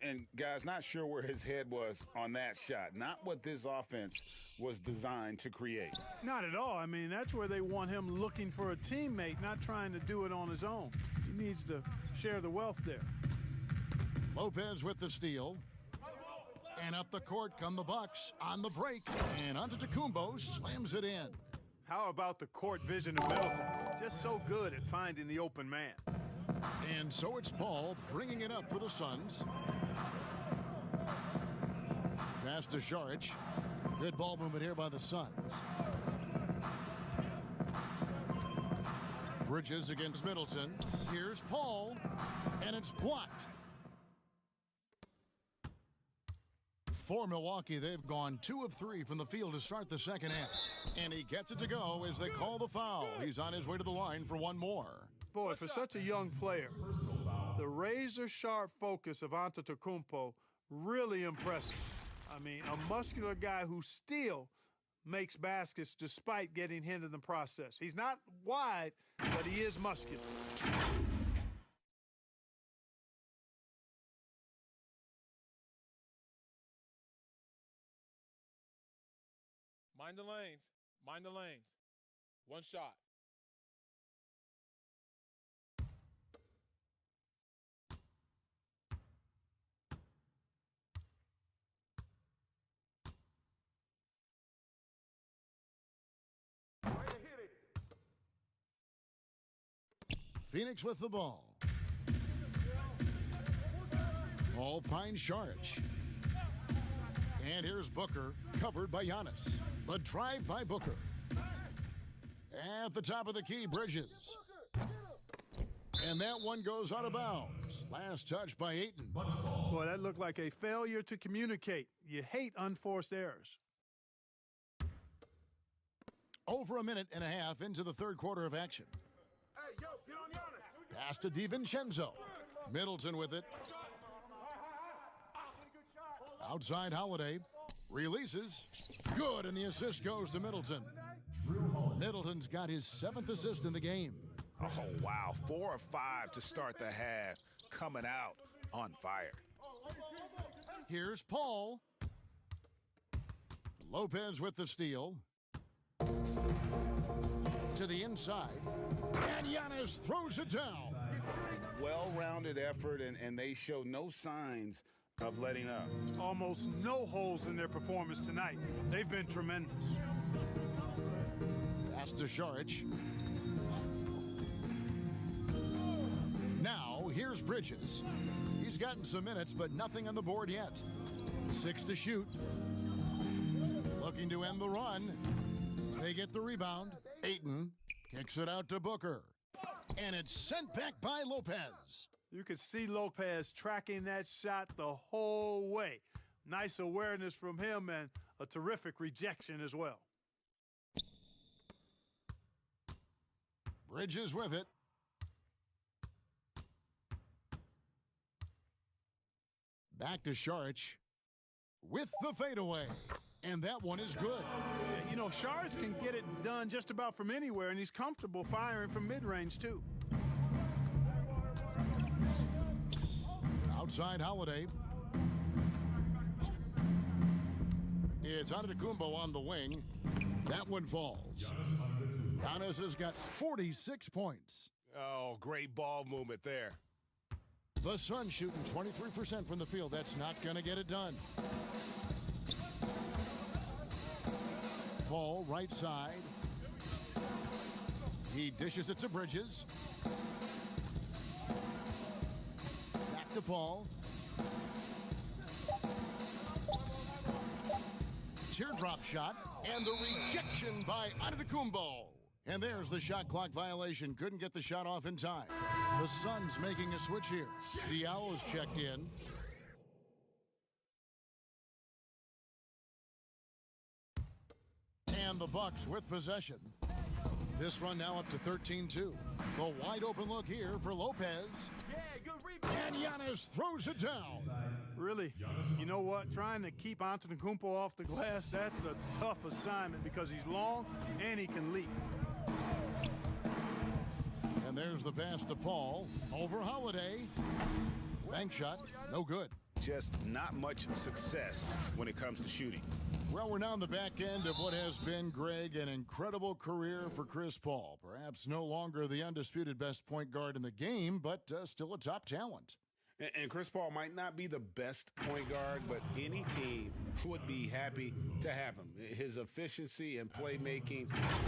And guys, not sure where his head was on that shot. Not what this offense was designed to create. Not at all. I mean, that's where they want him looking for a teammate, not trying to do it on his own. He needs to share the wealth there. Lopez with the steal. And up the court come the Bucks on the break. And Antetokounmpo slams it in. How about the court vision of Middleton? Just so good at finding the open man. And so it's Paul bringing it up for the Suns. Pass to Saric. Good ball movement here by the Suns. Bridges against Middleton. Here's Paul, and it's blocked. For Milwaukee, they've gone 2 of 3 from the field to start the second half. And he gets it to go as they call the foul. He's on his way to the line for one more. Boy, for such a young player, the razor-sharp focus of Antetokounmpo really impressive. I mean, a muscular guy who still makes baskets despite getting hit in the process. He's not wide, but he is muscular. Mind the lanes. Mind the lanes. One shot. Phoenix with the ball. Ball finds Saric. And here's Booker, covered by Giannis. The drive by Booker. At the top of the key, Bridges. And that one goes out of bounds. Last touch by Ayton. Boy, that looked like a failure to communicate. You hate unforced errors. Over a minute and a half into the third quarter of action. Hey, yo, get on Giannis. Pass to DiVincenzo. Middleton with it. Outside Holiday. Releases. Good, and the assist goes to Middleton. Middleton's got his 7th assist in the game. Oh, wow. 4 or 5 to start the half. Coming out on fire. Here's Paul. Lopez with the steal. To the inside. And Giannis throws it down. Well-rounded effort, and they show no signs of letting up. Almost no holes in their performance tonight. They've been tremendous. Pass to Saric. Now, here's Bridges. He's gotten some minutes, but nothing on the board yet. 6 to shoot. Looking to end the run. They get the rebound. Ayton kicks it out to Booker. And it's sent back by Lopez. You could see Lopez tracking that shot the whole way. Nice awareness from him and a terrific rejection as well. Bridges with it. Back to Saric with the fadeaway. And that one is good. You know, Saric can get it done just about from anywhere, and he's comfortable firing from mid-range, too. Outside Holiday. It's Antetokounmpo on the wing. That one falls. Giannis has got 46 points. Oh, great ball movement there. The Suns shooting 23% from the field. That's not going to get it done. Paul, right side. He dishes it to Bridges. Back to Paul. Teardrop shot, and the rejection by Antetokounmpo. And there's the shot clock violation. Couldn't get the shot off in time. The Suns making a switch here. Diallo's checked in. And the Bucks with possession. This run now up to 13-2. The wide open look here for Lopez. And Giannis throws it down. Really, you know what? Trying to keep Antetokounmpo off the glass, that's a tough assignment because he's long and he can leap. And there's the pass to Paul. Over Holiday. Bank shot, no good. Just not much success when it comes to shooting. Well, we're now on the back end of what has been, Greg, an incredible career for Chris Paul. Perhaps no longer the undisputed best point guard in the game, but still a top talent. And Chris Paul might not be the best point guard, but any team would be happy to have him. His efficiency and playmaking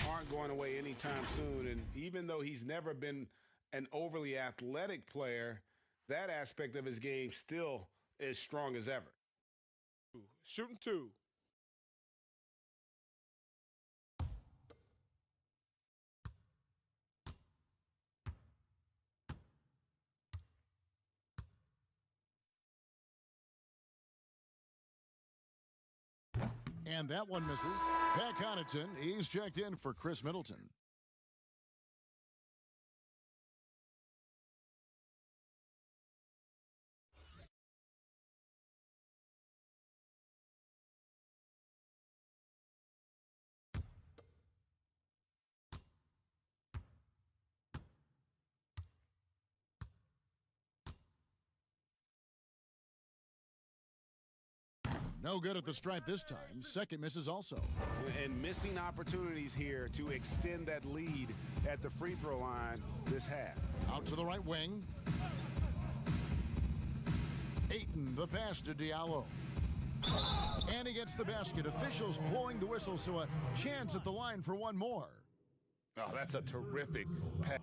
aren't going away anytime soon. And even though he's never been an overly athletic player, that aspect of his game still is strong as ever. Shooting two. And that one misses. Pat Connaughton, he's checked in for Chris Middleton. No good at the stripe this time. Second misses also. And missing opportunities here to extend that lead at the free throw line this half. Out to the right wing. Ayton, the pass to Diallo. And he gets the basket. Officials blowing the whistle, so a chance at the line for one more. Oh, that's a terrific pass.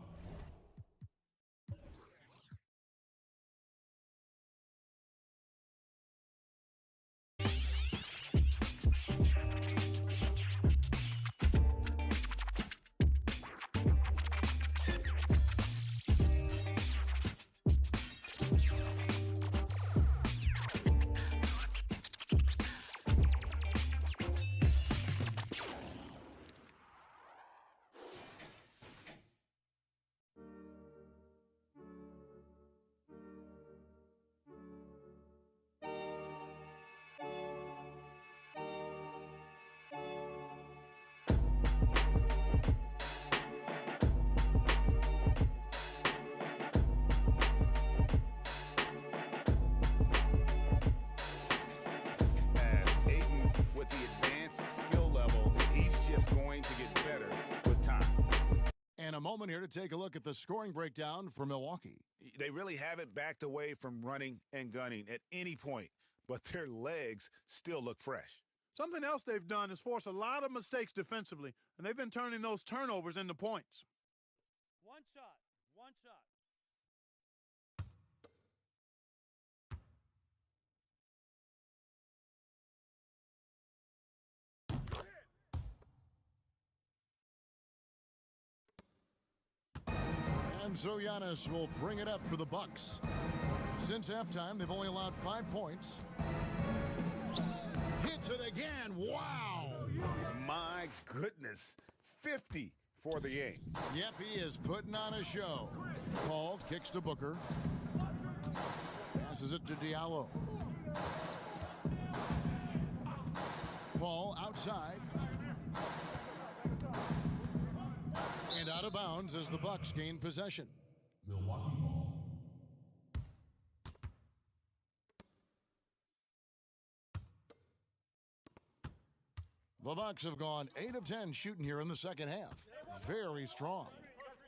A moment here to take a look at the scoring breakdown for Milwaukee. They really haven't backed away from running and gunning at any point, but their legs still look fresh. Something else they've done is force a lot of mistakes defensively, and they've been turning those turnovers into points. One shot. And so Giannis will bring it up for the Bucks. Since halftime, they've only allowed 5 points. Hits it again. Wow. My goodness. 50 for the game. Yep, he is putting on a show. Paul kicks to Booker. Passes it to Diallo. Paul outside. And out of bounds as the Bucks gain possession. Milwaukee ball. The Bucks have gone 8 of 10 shooting here in the second half. Very strong.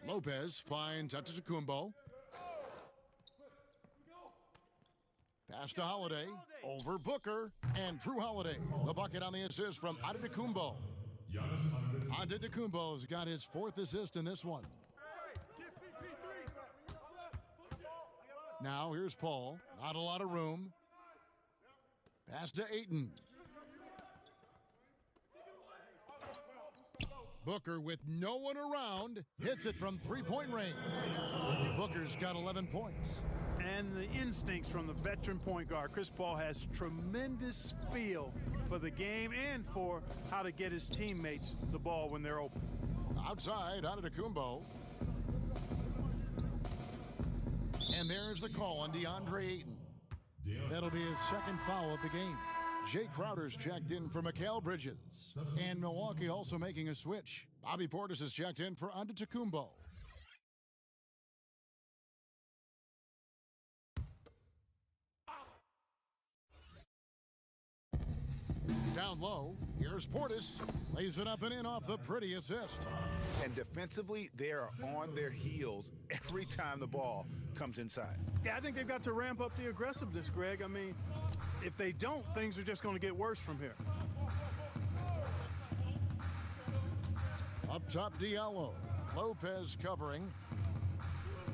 Lopez finds Antetokounmpo. Pass to Holiday. Over Booker. And Drew Holiday. The bucket on the assist from Antetokounmpo. Giannis Antetokounmpo. Antetokounmpo's got his 4th assist in this one. Now here's Paul. Not a lot of room. Pass to Ayton. Booker with no one around hits it from three-point range. Booker's got 11 points. And the instincts from the veteran point guard. Chris Paul has tremendous feel for the game and for how to get his teammates the ball when they're open. Outside, Antetokounmpo. And there's the call on DeAndre Ayton. That'll be his 2nd foul of the game. Jay Crowder's checked in for Mikal Bridges. And Milwaukee also making a switch. Bobby Portis is checked in for Antetokounmpo. Down low, here's Portis. Lays it up and in off the pretty assist. And defensively, they are on their heels every time the ball comes inside. Yeah, I think they've got to ramp up the aggressiveness, Greg. I mean, if they don't, things are just going to get worse from here. Up top, Diallo. Lopez covering.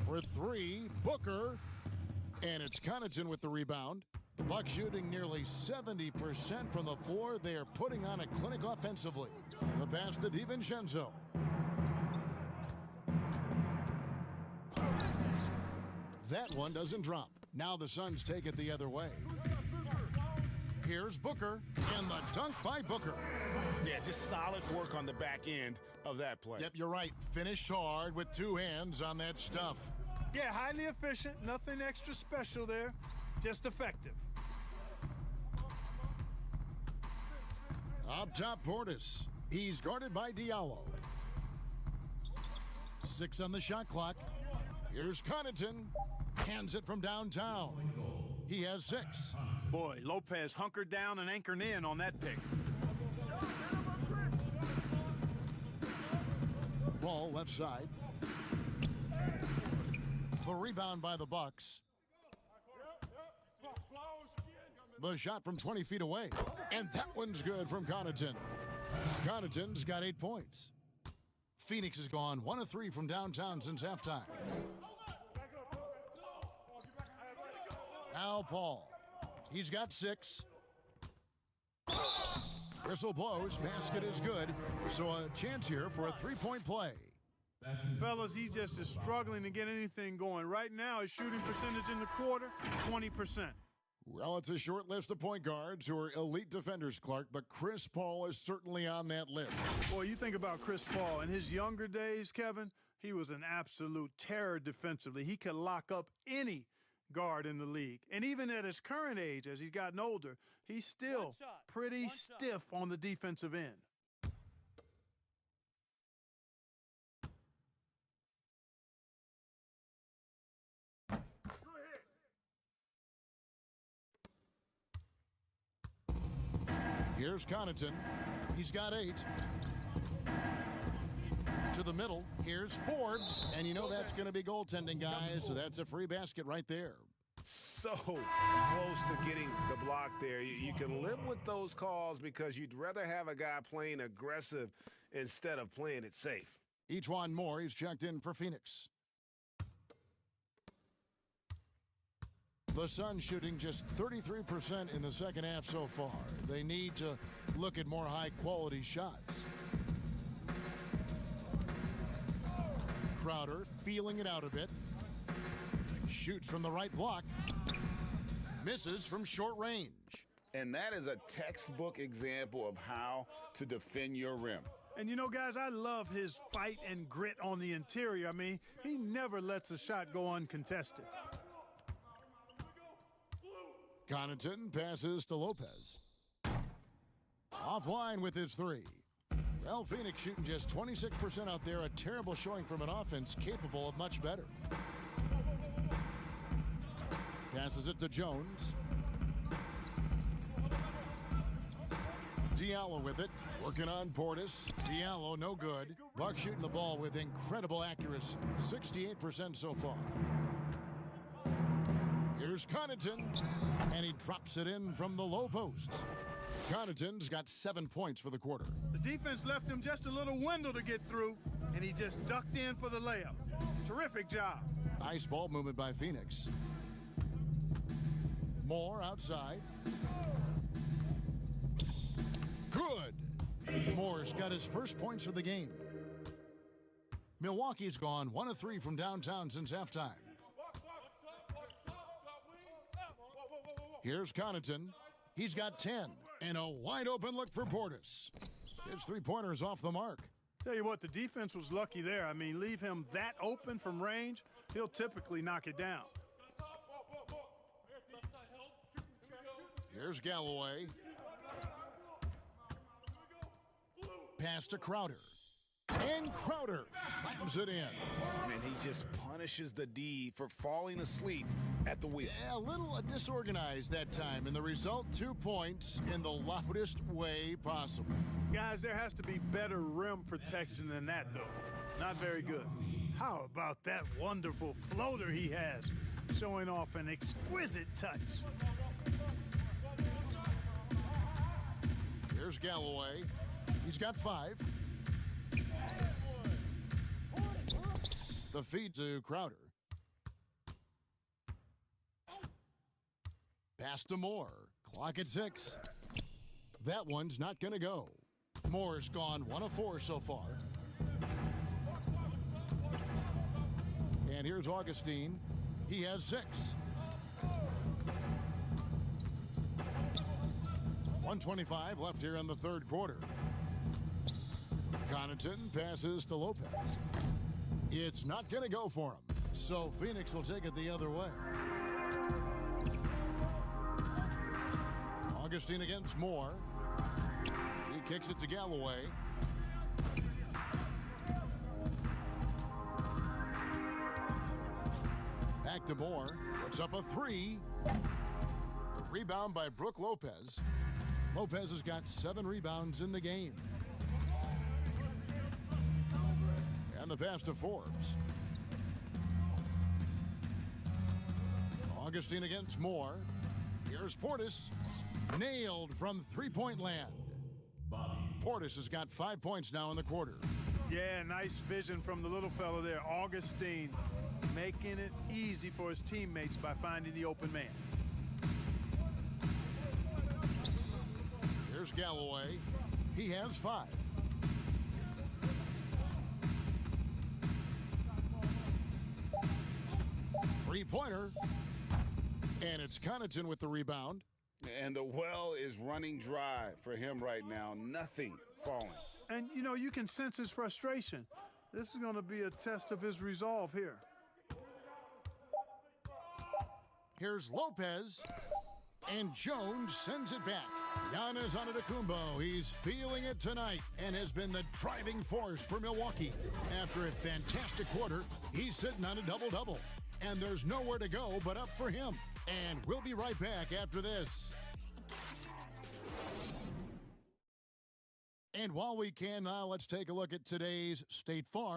For 3, Booker. And it's Connaughton with the rebound. The Bucks shooting nearly 70% from the floor. They are putting on a clinic offensively. The pass to DiVincenzo. That one doesn't drop. Now the Suns take it the other way. Here's Booker, and the dunk by Booker. Yeah, just solid work on the back end of that play. Yep, you're right. Finished hard with 2 hands on that stuff. Yeah, highly efficient. Nothing extra special there. Just effective. Up top, Portis. He's guarded by Diallo. 6 on the shot clock. Here's Connaughton. Hands it from downtown. He has 6. Boy, Lopez hunkered down and anchored in on that pick. Ball left side. The rebound by the Bucks. The shot from 20 feet away. And that one's good from Connaughton. Connaughton's got 8 points. Phoenix has gone 1 of 3 from downtown since halftime. Al Paul. He's got 6. Whistle blows. Basket is good. So a chance here for a 3-point play. Fellas, he just is struggling to get anything going. Right now, his shooting percentage in the quarter, 20%. Well, it's a short list of point guards who are elite defenders, Clark, but Chris Paul is certainly on that list. Boy, you think about Chris Paul. In his younger days, Kevin, he was an absolute terror defensively. He could lock up any guard in the league. And even at his current age, as he's gotten older, he's still pretty stiff on the defensive end. Here's Connaughton. He's got 8. To the middle. Here's Forbes. And you know that's going to be goaltending, guys. So that's a free basket right there. So close to getting the block there. You can live with those calls because you'd rather have a guy playing aggressive instead of playing it safe. Ejuan Moore, he's checked in for Phoenix. The Suns shooting just 33% in the second half so far. They need to look at more high-quality shots. Crowder feeling it out a bit. Shoots from the right block. Misses from short range. And that is a textbook example of how to defend your rim. And you know, guys, I love his fight and grit on the interior. I mean, he never lets a shot go uncontested. Connaughton passes to Lopez. Offline with his 3. Well, Phoenix shooting just 26% out there. A terrible showing from an offense capable of much better. Passes it to Jones. Diallo with it. Working on Portis. Diallo no good. Bucks shooting the ball with incredible accuracy. 68% so far. Here's Connaughton, and he drops it in from the low post. Connaughton's got 7 points for the quarter. The defense left him just a little window to get through, and he just ducked in for the layup. Terrific job. Nice ball movement by Phoenix. Moore outside. Good. Moore's got his first points of the game. Milwaukee's gone 1 of 3 from downtown since halftime. Here's Connaughton. He's got 10. And a wide open look for Portis. His three-pointer's off the mark. Tell you what, the defense was lucky there. I mean, leave him that open from range, he'll typically knock it down. Here's Galloway. Pass to Crowder. And Crowder slams it in. And he just punishes the D for falling asleep at the wheel. Yeah, a little disorganized that time, and the result, 2 points in the loudest way possible. Guys, there has to be better rim protection than that, though. Not very good. How about that wonderful floater he has, showing off an exquisite touch. Here's Galloway. He's got 5. The feed to Crowder. Pass to Moore. Clock at 6. That one's not going to go. Moore's gone 1 of 4 so far. And here's Augustine. He has 6. 1:25 left here in the third quarter. Connaughton passes to Lopez. It's not going to go for him, so Phoenix will take it the other way. Augustine against Moore. He kicks it to Galloway. Back to Moore. Puts up a 3. Rebound by Brook Lopez. Lopez has got 7 rebounds in the game. And the pass to Forbes. Augustine against Moore. Here's Portis. Nailed from three-point land. Portis has got 5 points now in the quarter. Yeah, nice vision from the little fellow there, Augustine, making it easy for his teammates by finding the open man. Here's Galloway. He has 5. Three-pointer. And it's Connaughton with the rebound. And the well is running dry for him right now. Nothing falling. And, you know, you can sense his frustration. This is going to be a test of his resolve here. Here's Lopez. And Jones sends it back. Giannis Antetokounmpo, he's feeling it tonight and has been the driving force for Milwaukee. After a fantastic quarter, he's sitting on a double-double. And there's nowhere to go but up for him. And we'll be right back after this. And while we can now, let's take a look at today's State Farm.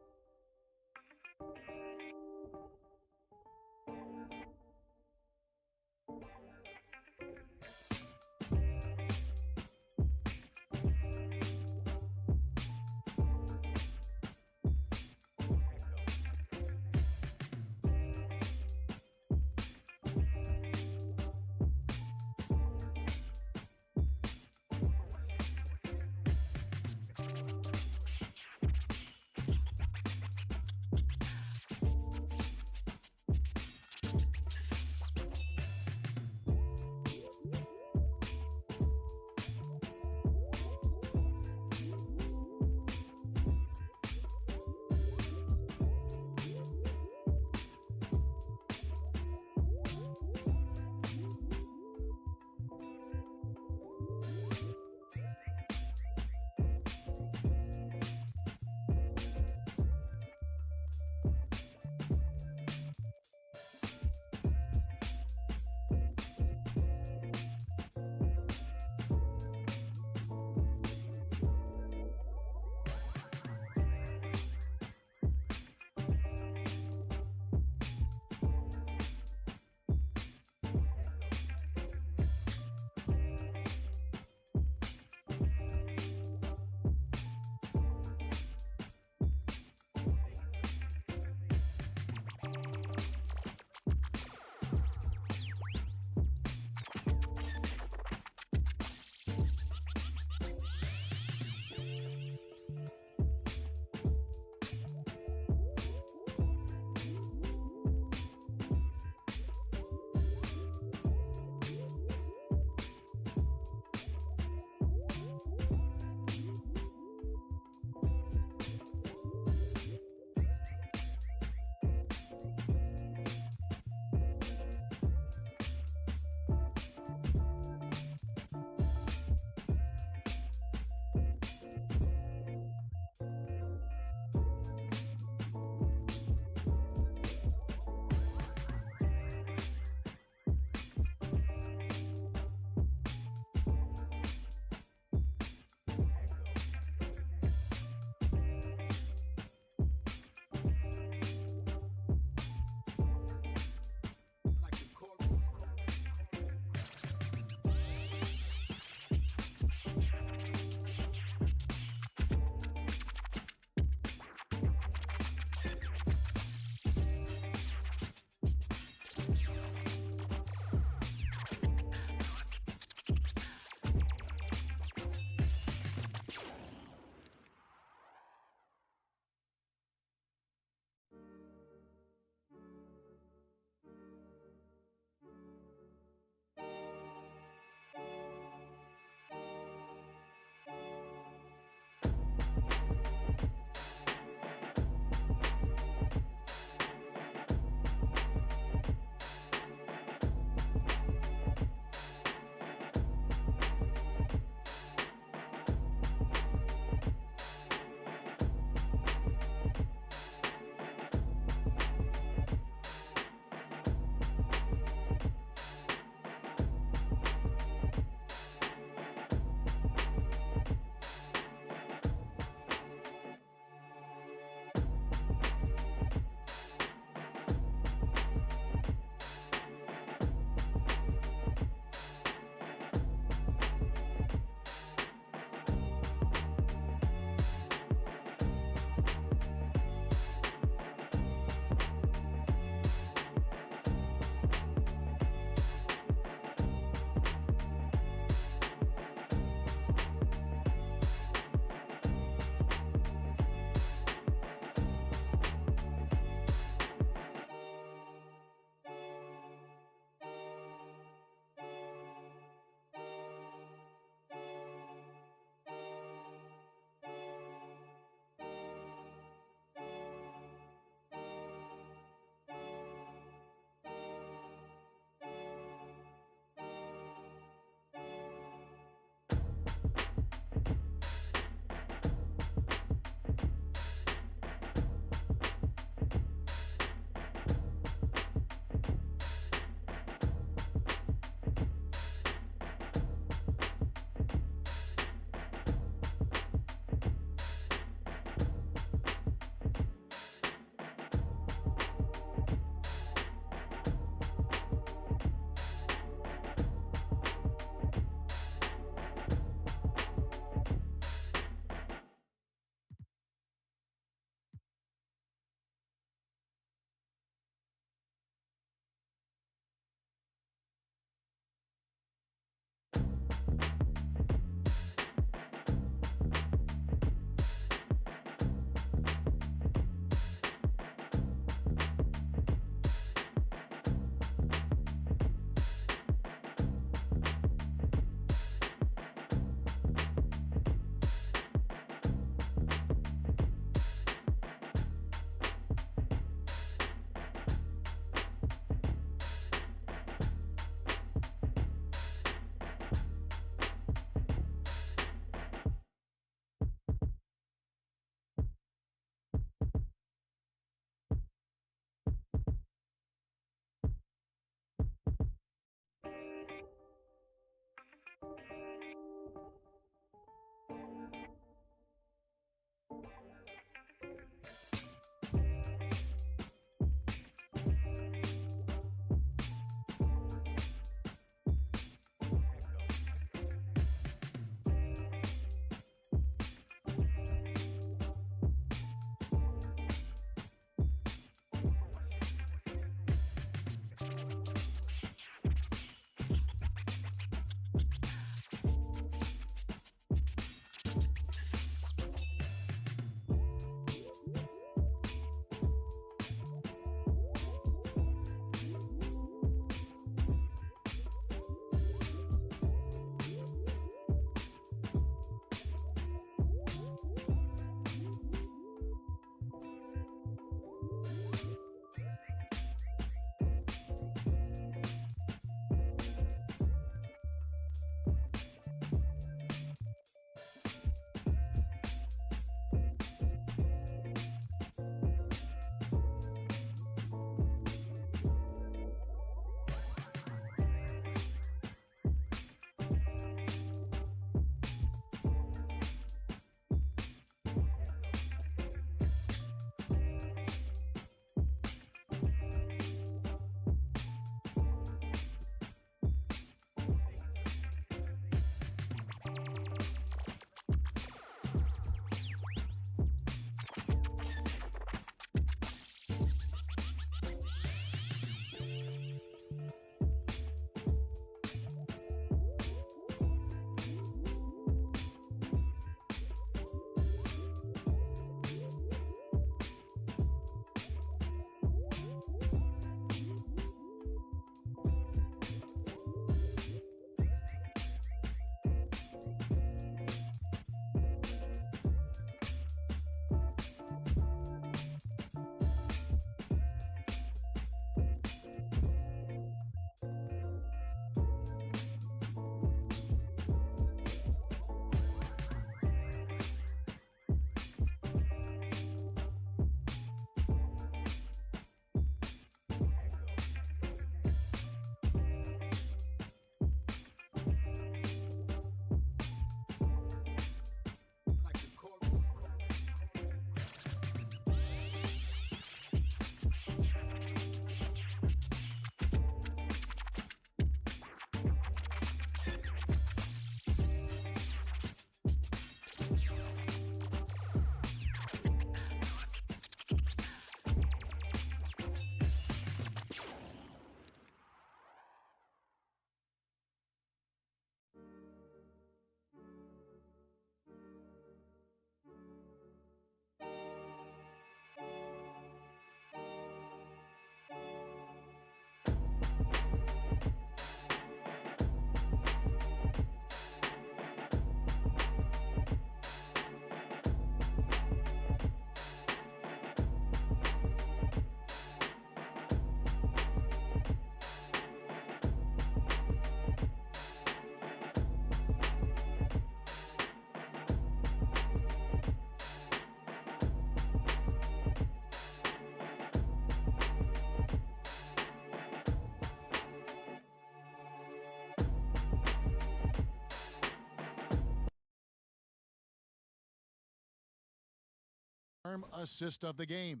assist of the game.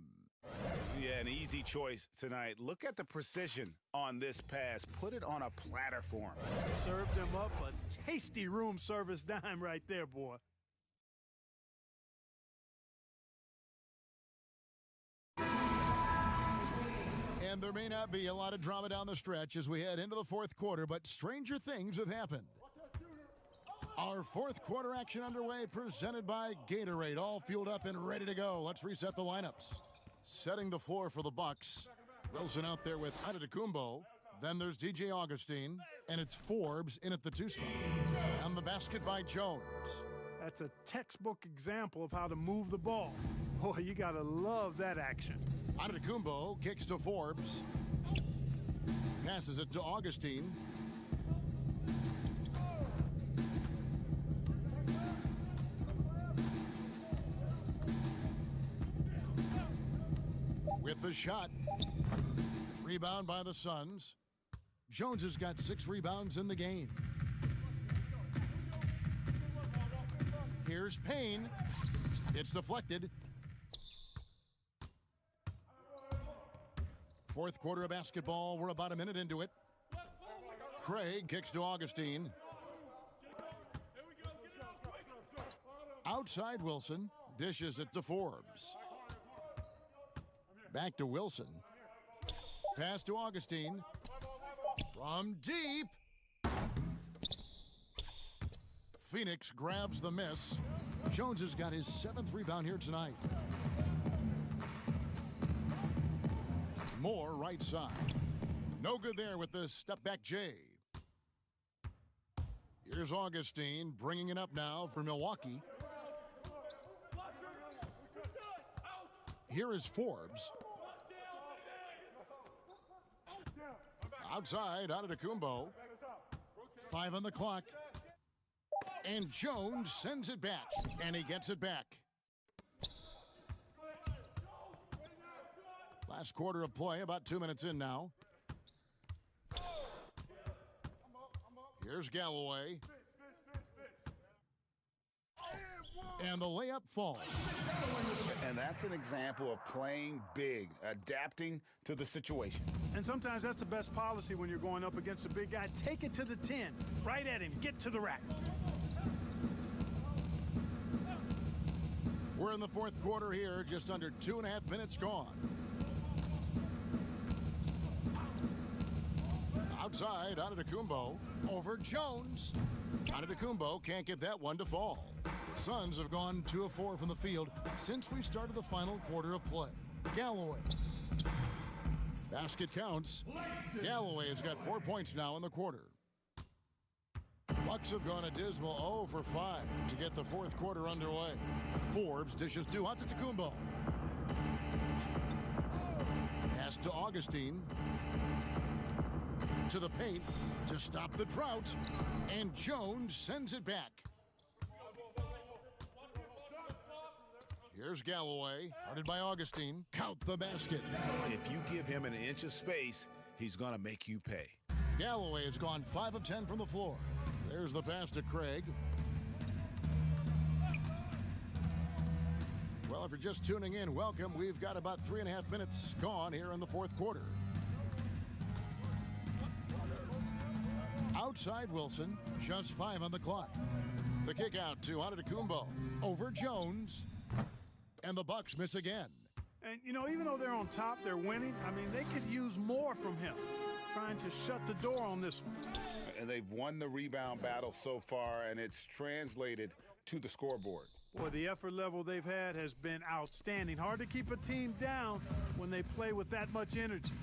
Yeah, an easy choice tonight. Look at the precision on this pass. Put it on a platter for him. Served him up a tasty room service dime right there, boy. And there may not be a lot of drama down the stretch as we head into the fourth quarter, but stranger things have happened. Our fourth quarter action underway, presented by Gatorade, all fueled up and ready to go. Let's reset the lineups. Setting the floor for the Bucks. Wilson out there with Antetokounmpo. Then there's DJ Augustine, and it's Forbes in at the 2 spot. And the basket by Jones. That's a textbook example of how to move the ball. Boy, you gotta love that action. Antetokounmpo kicks to Forbes. Passes it to Augustine. With the shot. Rebound by the Suns. Jones has got 6 rebounds in the game. Here's Payne. It's deflected. Fourth quarter of basketball. We're about a minute into it. Craig kicks to Augustine. Outside Wilson. Dishes it to Forbes. Back to Wilson. Pass to Augustine. From deep. Phoenix grabs the miss. Jones has got his 7th rebound here tonight. Moore right side. No good there with the step back J. Here's Augustine bringing it up now for Milwaukee. Here is Forbes. Outside, Antetokounmpo. 5 on the clock. And Jones sends it back, and he gets it back. Last quarter of play, about 2 minutes in now. Here's Galloway. And the layup falls. And that's an example of playing big, adapting to the situation. And sometimes that's the best policy when you're going up against a big guy. Take it to the 10. Right at him. Get to the rack. We're in the fourth quarter here, just under 2.5 minutes gone. Outside, Antetokounmpo over Jones. Antetokounmpo can't get that one to fall. The Suns have gone 2 of 4 from the field since we started the final quarter of play. Galloway. Basket counts. Galloway has got 4 points now in the quarter. Bucks have gone a dismal 0 for 5 to get the fourth quarter underway. Forbes dishes to Antetokounmpo. Pass to Augustine. To the paint to stop the drought. And Jones sends it back. Here's Galloway, guarded by Augustine. Count the basket. If you give him an inch of space, he's going to make you pay. Galloway has gone 5 of 10 from the floor. There's the pass to Craig. Well, if you're just tuning in, welcome. We've got about 3.5 minutes gone here in the fourth quarter. Outside Wilson, just 5 on the clock. The kick out to Antetokounmpo over Jones. And the Bucks miss again. And, you know, even though they're on top, they're winning. I mean, they could use more from him. Trying to shut the door on this one. And they've won the rebound battle so far, and it's translated to the scoreboard. Boy, the effort level they've had has been outstanding. Hard to keep a team down when they play with that much energy.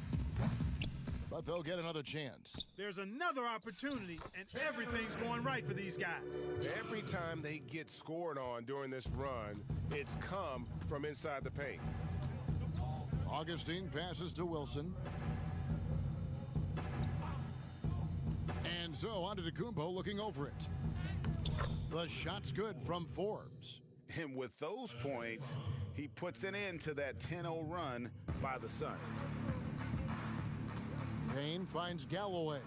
But they'll get another chance. There's another opportunity, and everything's going right for these guys. Every time they get scored on during this run, it's come from inside the paint. Augustine passes to Wilson. And so Antetokounmpo looking over it. The shot's good from Forbes. And with those points, he puts an end to that 10-0 run by the Suns. Payne finds Galloway.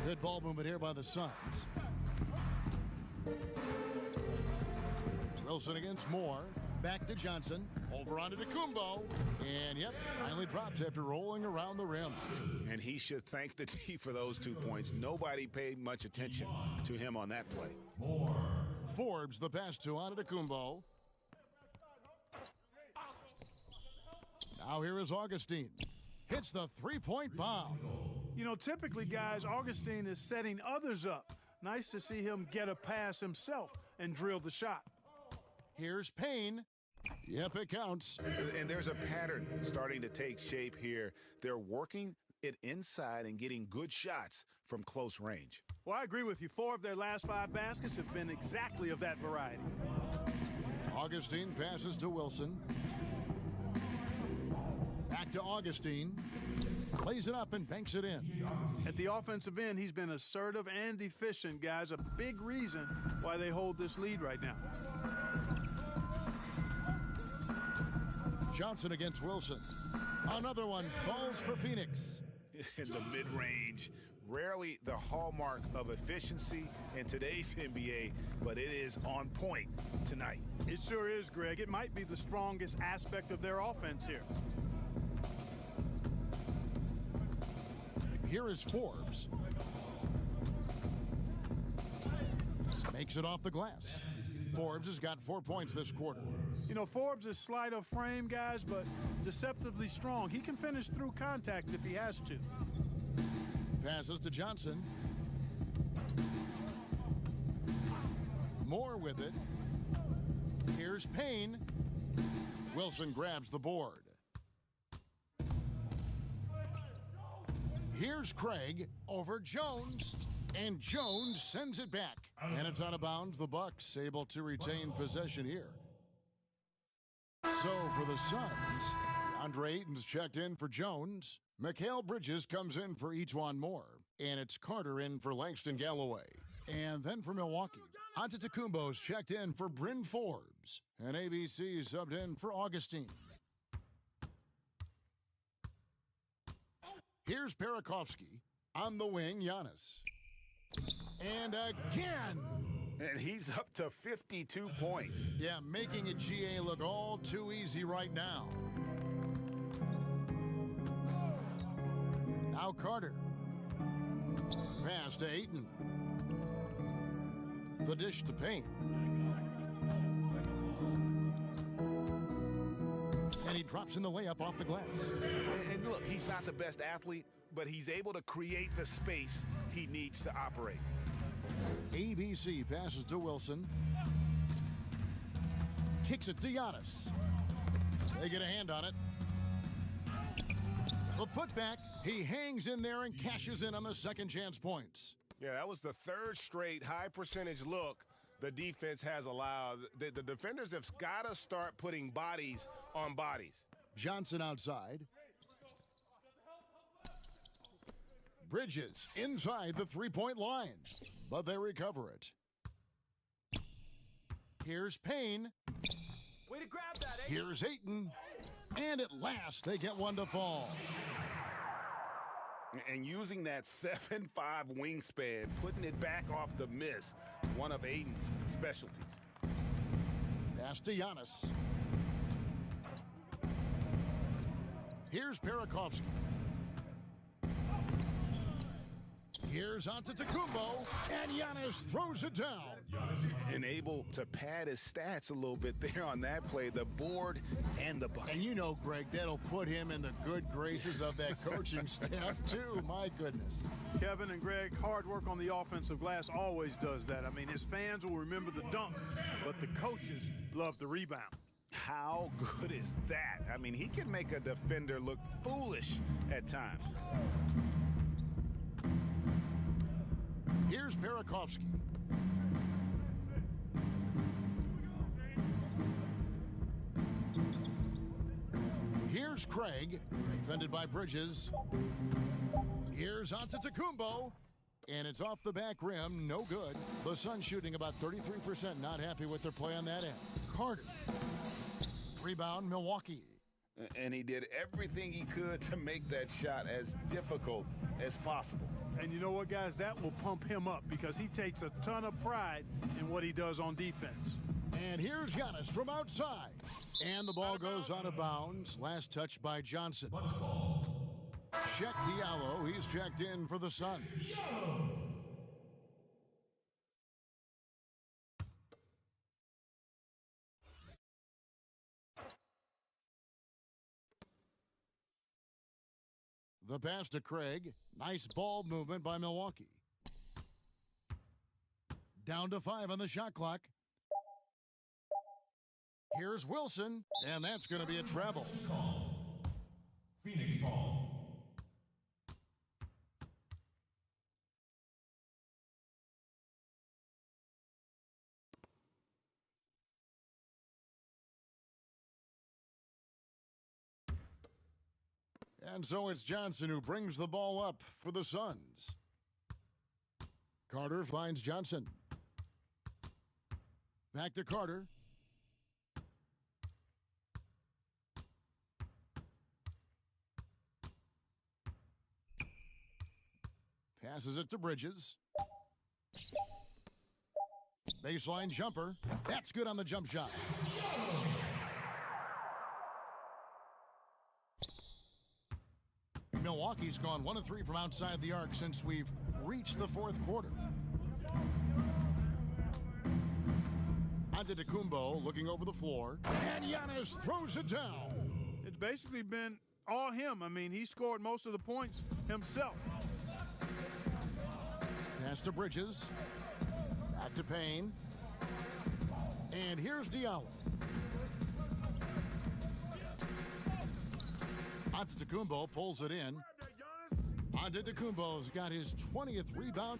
Good ball movement here by the Suns. Wilson against Moore. Back to Johnson. Over onto Tecumbo. And, yep, finally drops after rolling around the rim. And he should thank the D for those 2 points. Nobody paid much attention to him on that play. Forbes the pass to Antetokounmpo. Now here is Augustine. Hits the three-point bomb. You know, typically, guys, Augustine is setting others up. Nice to see him get a pass himself and drill the shot. Here's Payne. Yep, it counts. And there's a pattern starting to take shape here. They're working it inside and getting good shots from close range. Well, I agree with you. 4 of their last 5 baskets have been exactly of that variety. Augustine passes to Wilson. Back to Augustine. Plays it up and banks it in. At the offensive end, he's been assertive and efficient, guys. A big reason why they hold this lead right now. Johnson against Wilson. Another one falls for Phoenix. In the mid-range, rarely the hallmark of efficiency in today's NBA, but it is on point tonight. It sure is, Greg. It might be the strongest aspect of their offense here. Here is Forbes. Makes it off the glass. Forbes has got 4 points this quarter. You know, Forbes is slight of frame, guys, but deceptively strong. He can finish through contact if he has to. Passes to Johnson. Moore with it. Here's Payne. Wilson grabs the board. Here's Craig over Jones, and Jones sends it back. And it's out of bounds. The Bucks able to retain possession here. So for the Suns, Andre Ayton's checked in for Jones. Mikal Bridges comes in for Etuan Moore. And it's Carter in for Langston Galloway. And then for Milwaukee, Antetokounmpo's checked in for Bryn Forbes. And ABC subbed in for Augustine. Here's Parakovsky. On the wing, Giannis. And again. And he's up to 52 points. Yeah, making a GA look all too easy right now. Now Carter. Pass to Ayton. The dish to Payne. And he drops in the layup off the glass. And look, he's not the best athlete, but he's able to create the space he needs to operate. ABC passes to Wilson. Kicks it to Giannis. They get a hand on it. The putback, he hangs in there and cashes in on the second chance points. Yeah, that was the 3rd straight high percentage look the defense has allowed. The defenders have got to start putting bodies on bodies. Johnson outside. Bridges inside the three-point line, but they recover it. Here's Payne. Way to grab that, Ayton. Here's Ayton. And at last, they get one to fall. And using that 7'5" wingspan, putting it back off the miss, one of Ayton's specialties. Pass to Giannis. Here's Parakovsky. Here's Antetokounmpo, and Giannis throws it down. And able to pad his stats a little bit there on that play, the board and the bucket. And you know, Greg, that'll put him in the good graces of that coaching staff, too. My goodness. Kevin and Greg, hard work on the offensive glass always does that. I mean, his fans will remember the dunk, but the coaches love the rebound. How good is that? I mean, he can make a defender look foolish at times. Here's Parakovsky. Here's Craig, defended by Bridges. Here's Antetokounmpo, and it's off the back rim, no good. The Suns shooting about 33%, not happy with their play on that end. Carter, rebound, Milwaukee. And he did everything he could to make that shot as difficult as possible. And you know what, guys? That will pump him up because he takes a ton of pride in what he does on defense. And here's Giannis from outside. And the ball goes out of bounds. Last touch by Johnson. Check Diallo. He's checked in for the Suns. The pass to Craig. Nice ball movement by Milwaukee. Down to 5 on the shot clock. Here's Wilson, and that's going to be a treble. Phoenix ball. And so it's Johnson who brings the ball up for the Suns. Carter finds Johnson. Back to Carter. Passes it to Bridges. Baseline jumper. That's good on the jump shot. Milwaukee's gone 1 of 3 from outside the arc since we've reached the fourth quarter. Antetokounmpo looking over the floor. And Giannis throws it down. It's basically been all him. I mean, he scored most of the points himself. Pass to Bridges. Back to Payne. And here's Diallo. Antetokounmpo pulls it in. Antetokounmpo's got his 20th rebound.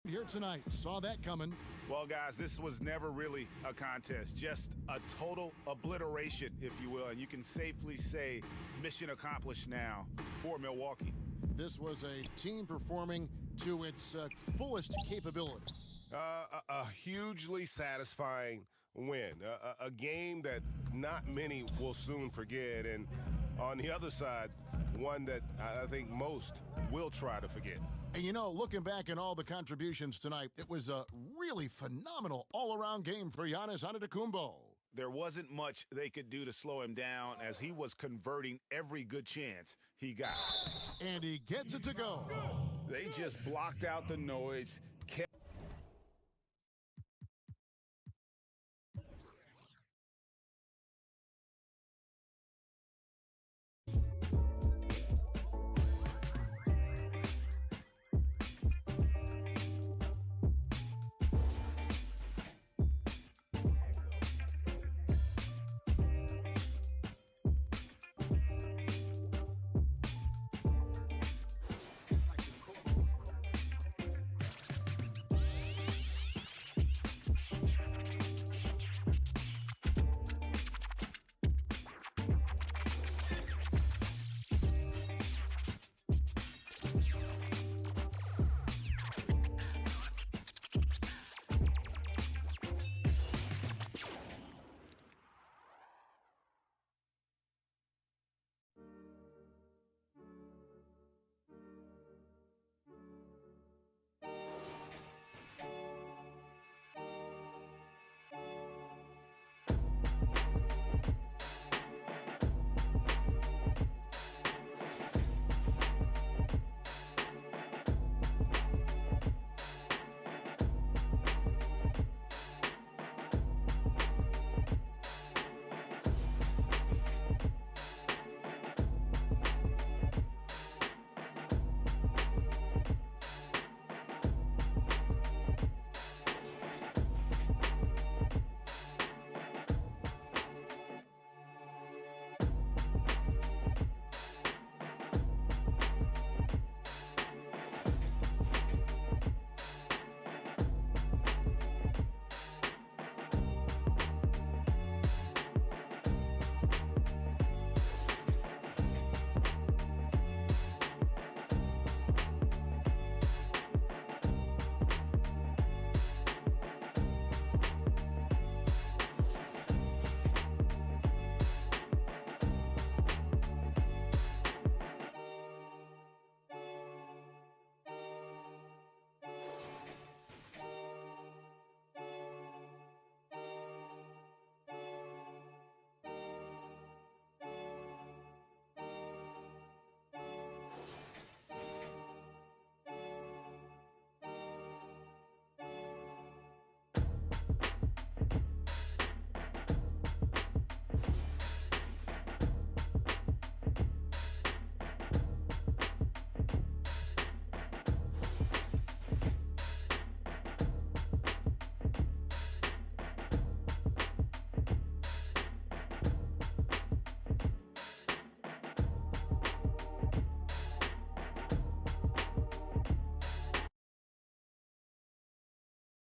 Here tonight, saw that coming. Well, guys, this was never really a contest, just a total obliteration, if you will. And you can safely say mission accomplished now for Milwaukee. This was a team performing to its fullest capability. A hugely satisfying win, a game that not many will soon forget, and on the other side, one that I think most will try to forget. And you know, looking back at all the contributions tonight, it was a really phenomenal all-around game for Giannis Antetokounmpo. There wasn't much they could do to slow him down as he was converting every good chance he got. And he gets it to go. They just blocked out the noise.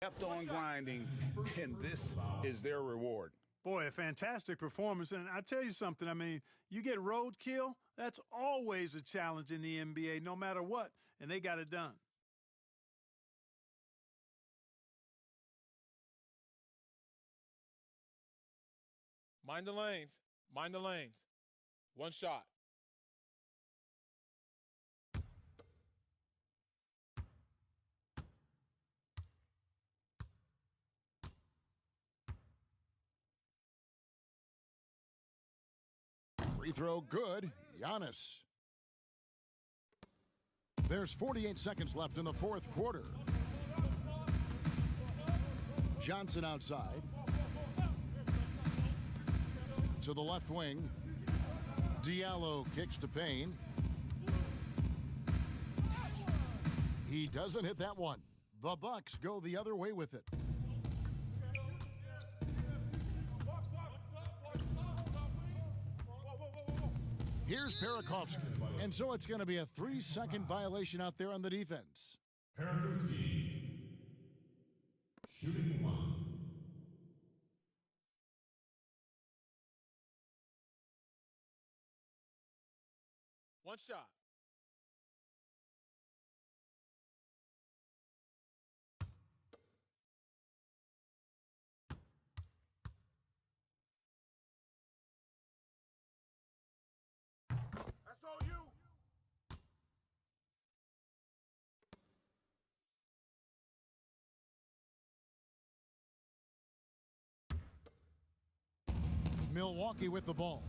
Kept on grinding, and this is their reward. Boy, a fantastic performance. And I tell you something, I mean, you get roadkill, that's always a challenge in the NBA, no matter what, and they got it done. Mind the lanes. Mind the lanes. One shot. Free throw good. Giannis. There's 48 seconds left in the fourth quarter. Johnson outside. To the left wing. Diallo kicks to Payne. He doesn't hit that one. The Bucks go the other way with it. Here's Parakovsky. And so it's going to be a 3-second violation out there on the defense. Parakovsky One shot. That's all you. Milwaukee with the ball.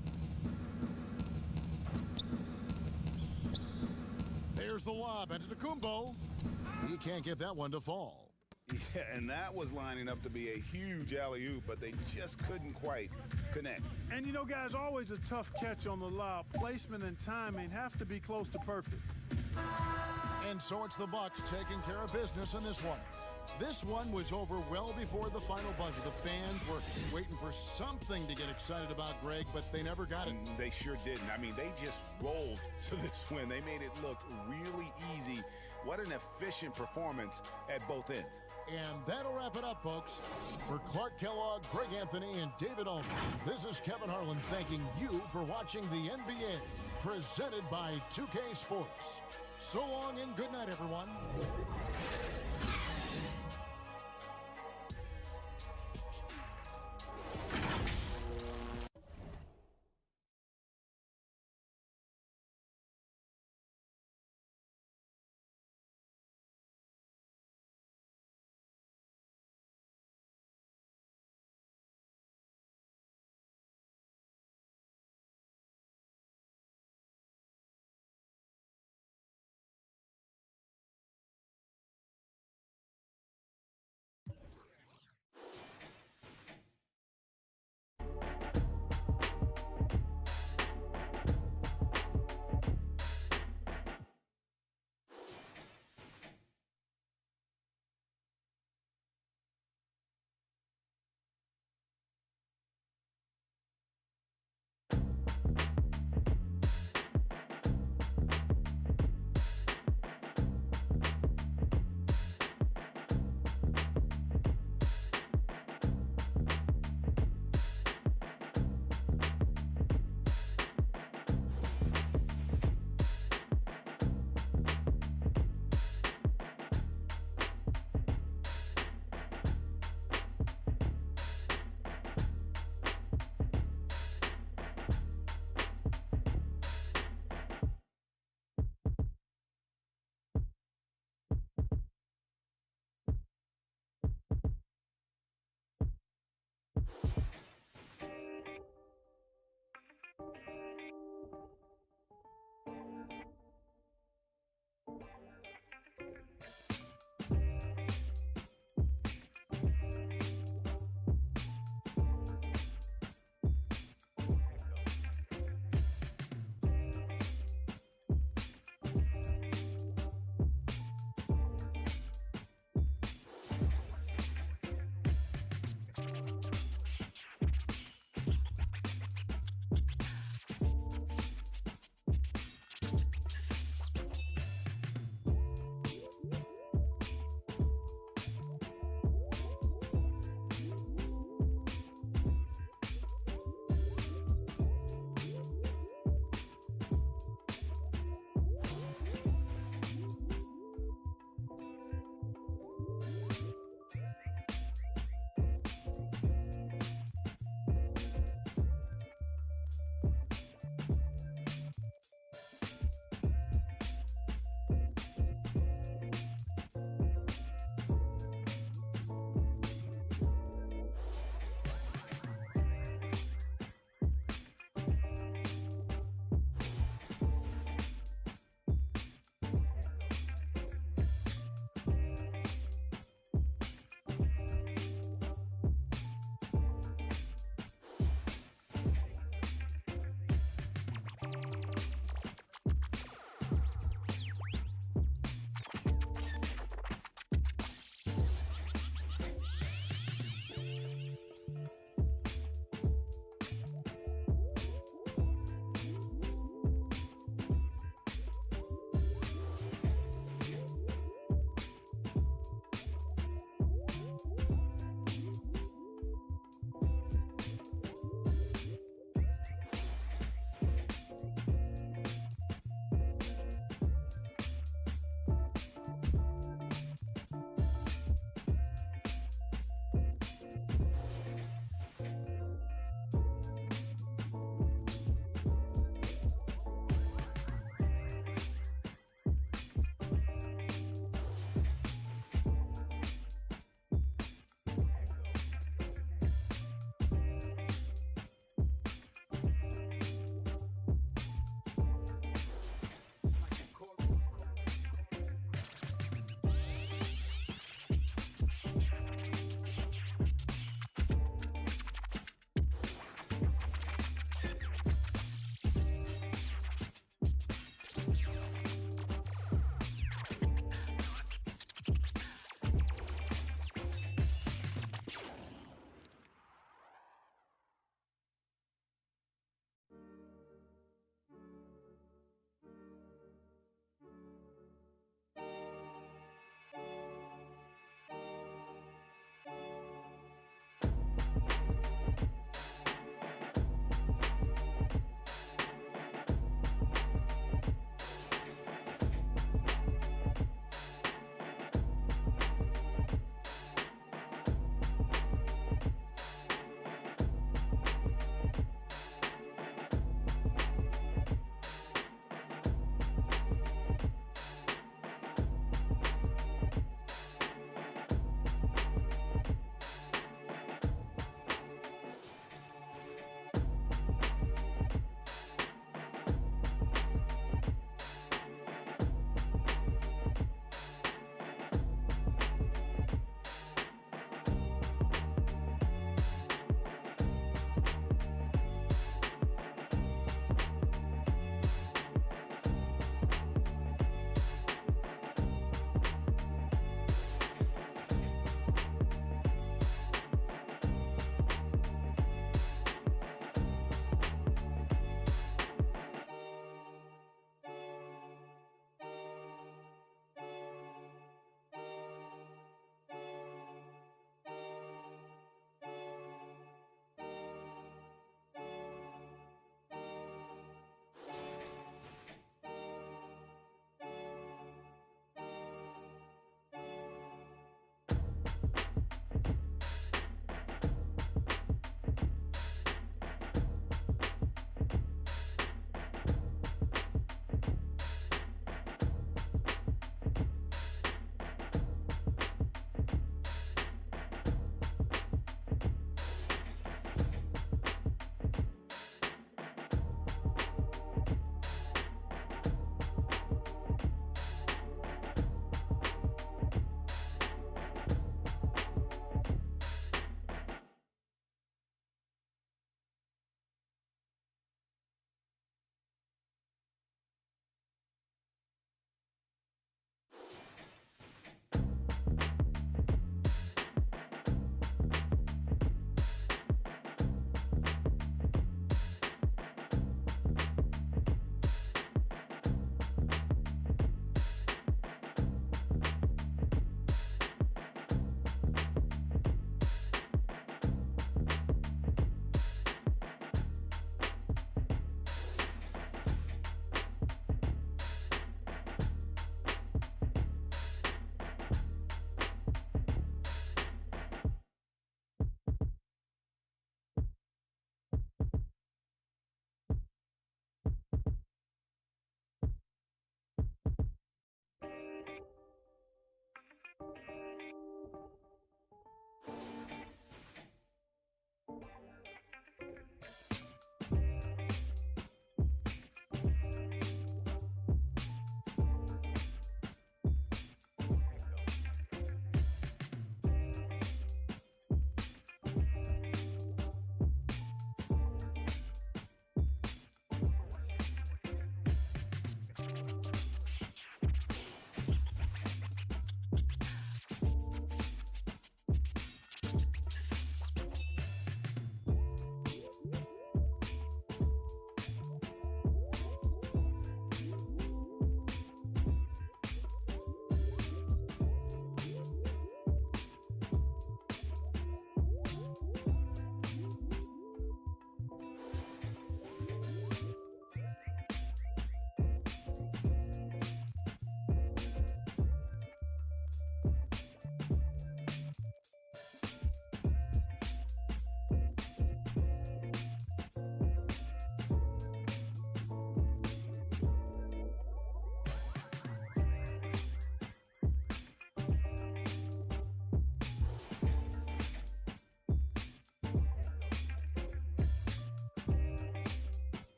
There's the lob into Kumbo. He can't get that one to fall. Yeah, and that was lining up to be a huge alley-oop, but they just couldn't quite connect. And you know, guys, always a tough catch on the lob. Placement and timing have to be close to perfect. And so it's the Bucks taking care of business in this one. This one was over well before the final buzzer. The fans were waiting for something to get excited about, Greg, but they never got it. They sure didn't. I mean, they just rolled to this win. They made it look really easy. What an efficient performance at both ends. And that'll wrap it up, folks. For Clark Kellogg, Greg Anthony, and David Ulmer, this is Kevin Harlan thanking you for watching the NBA, presented by 2K Sports. So long and good night, everyone.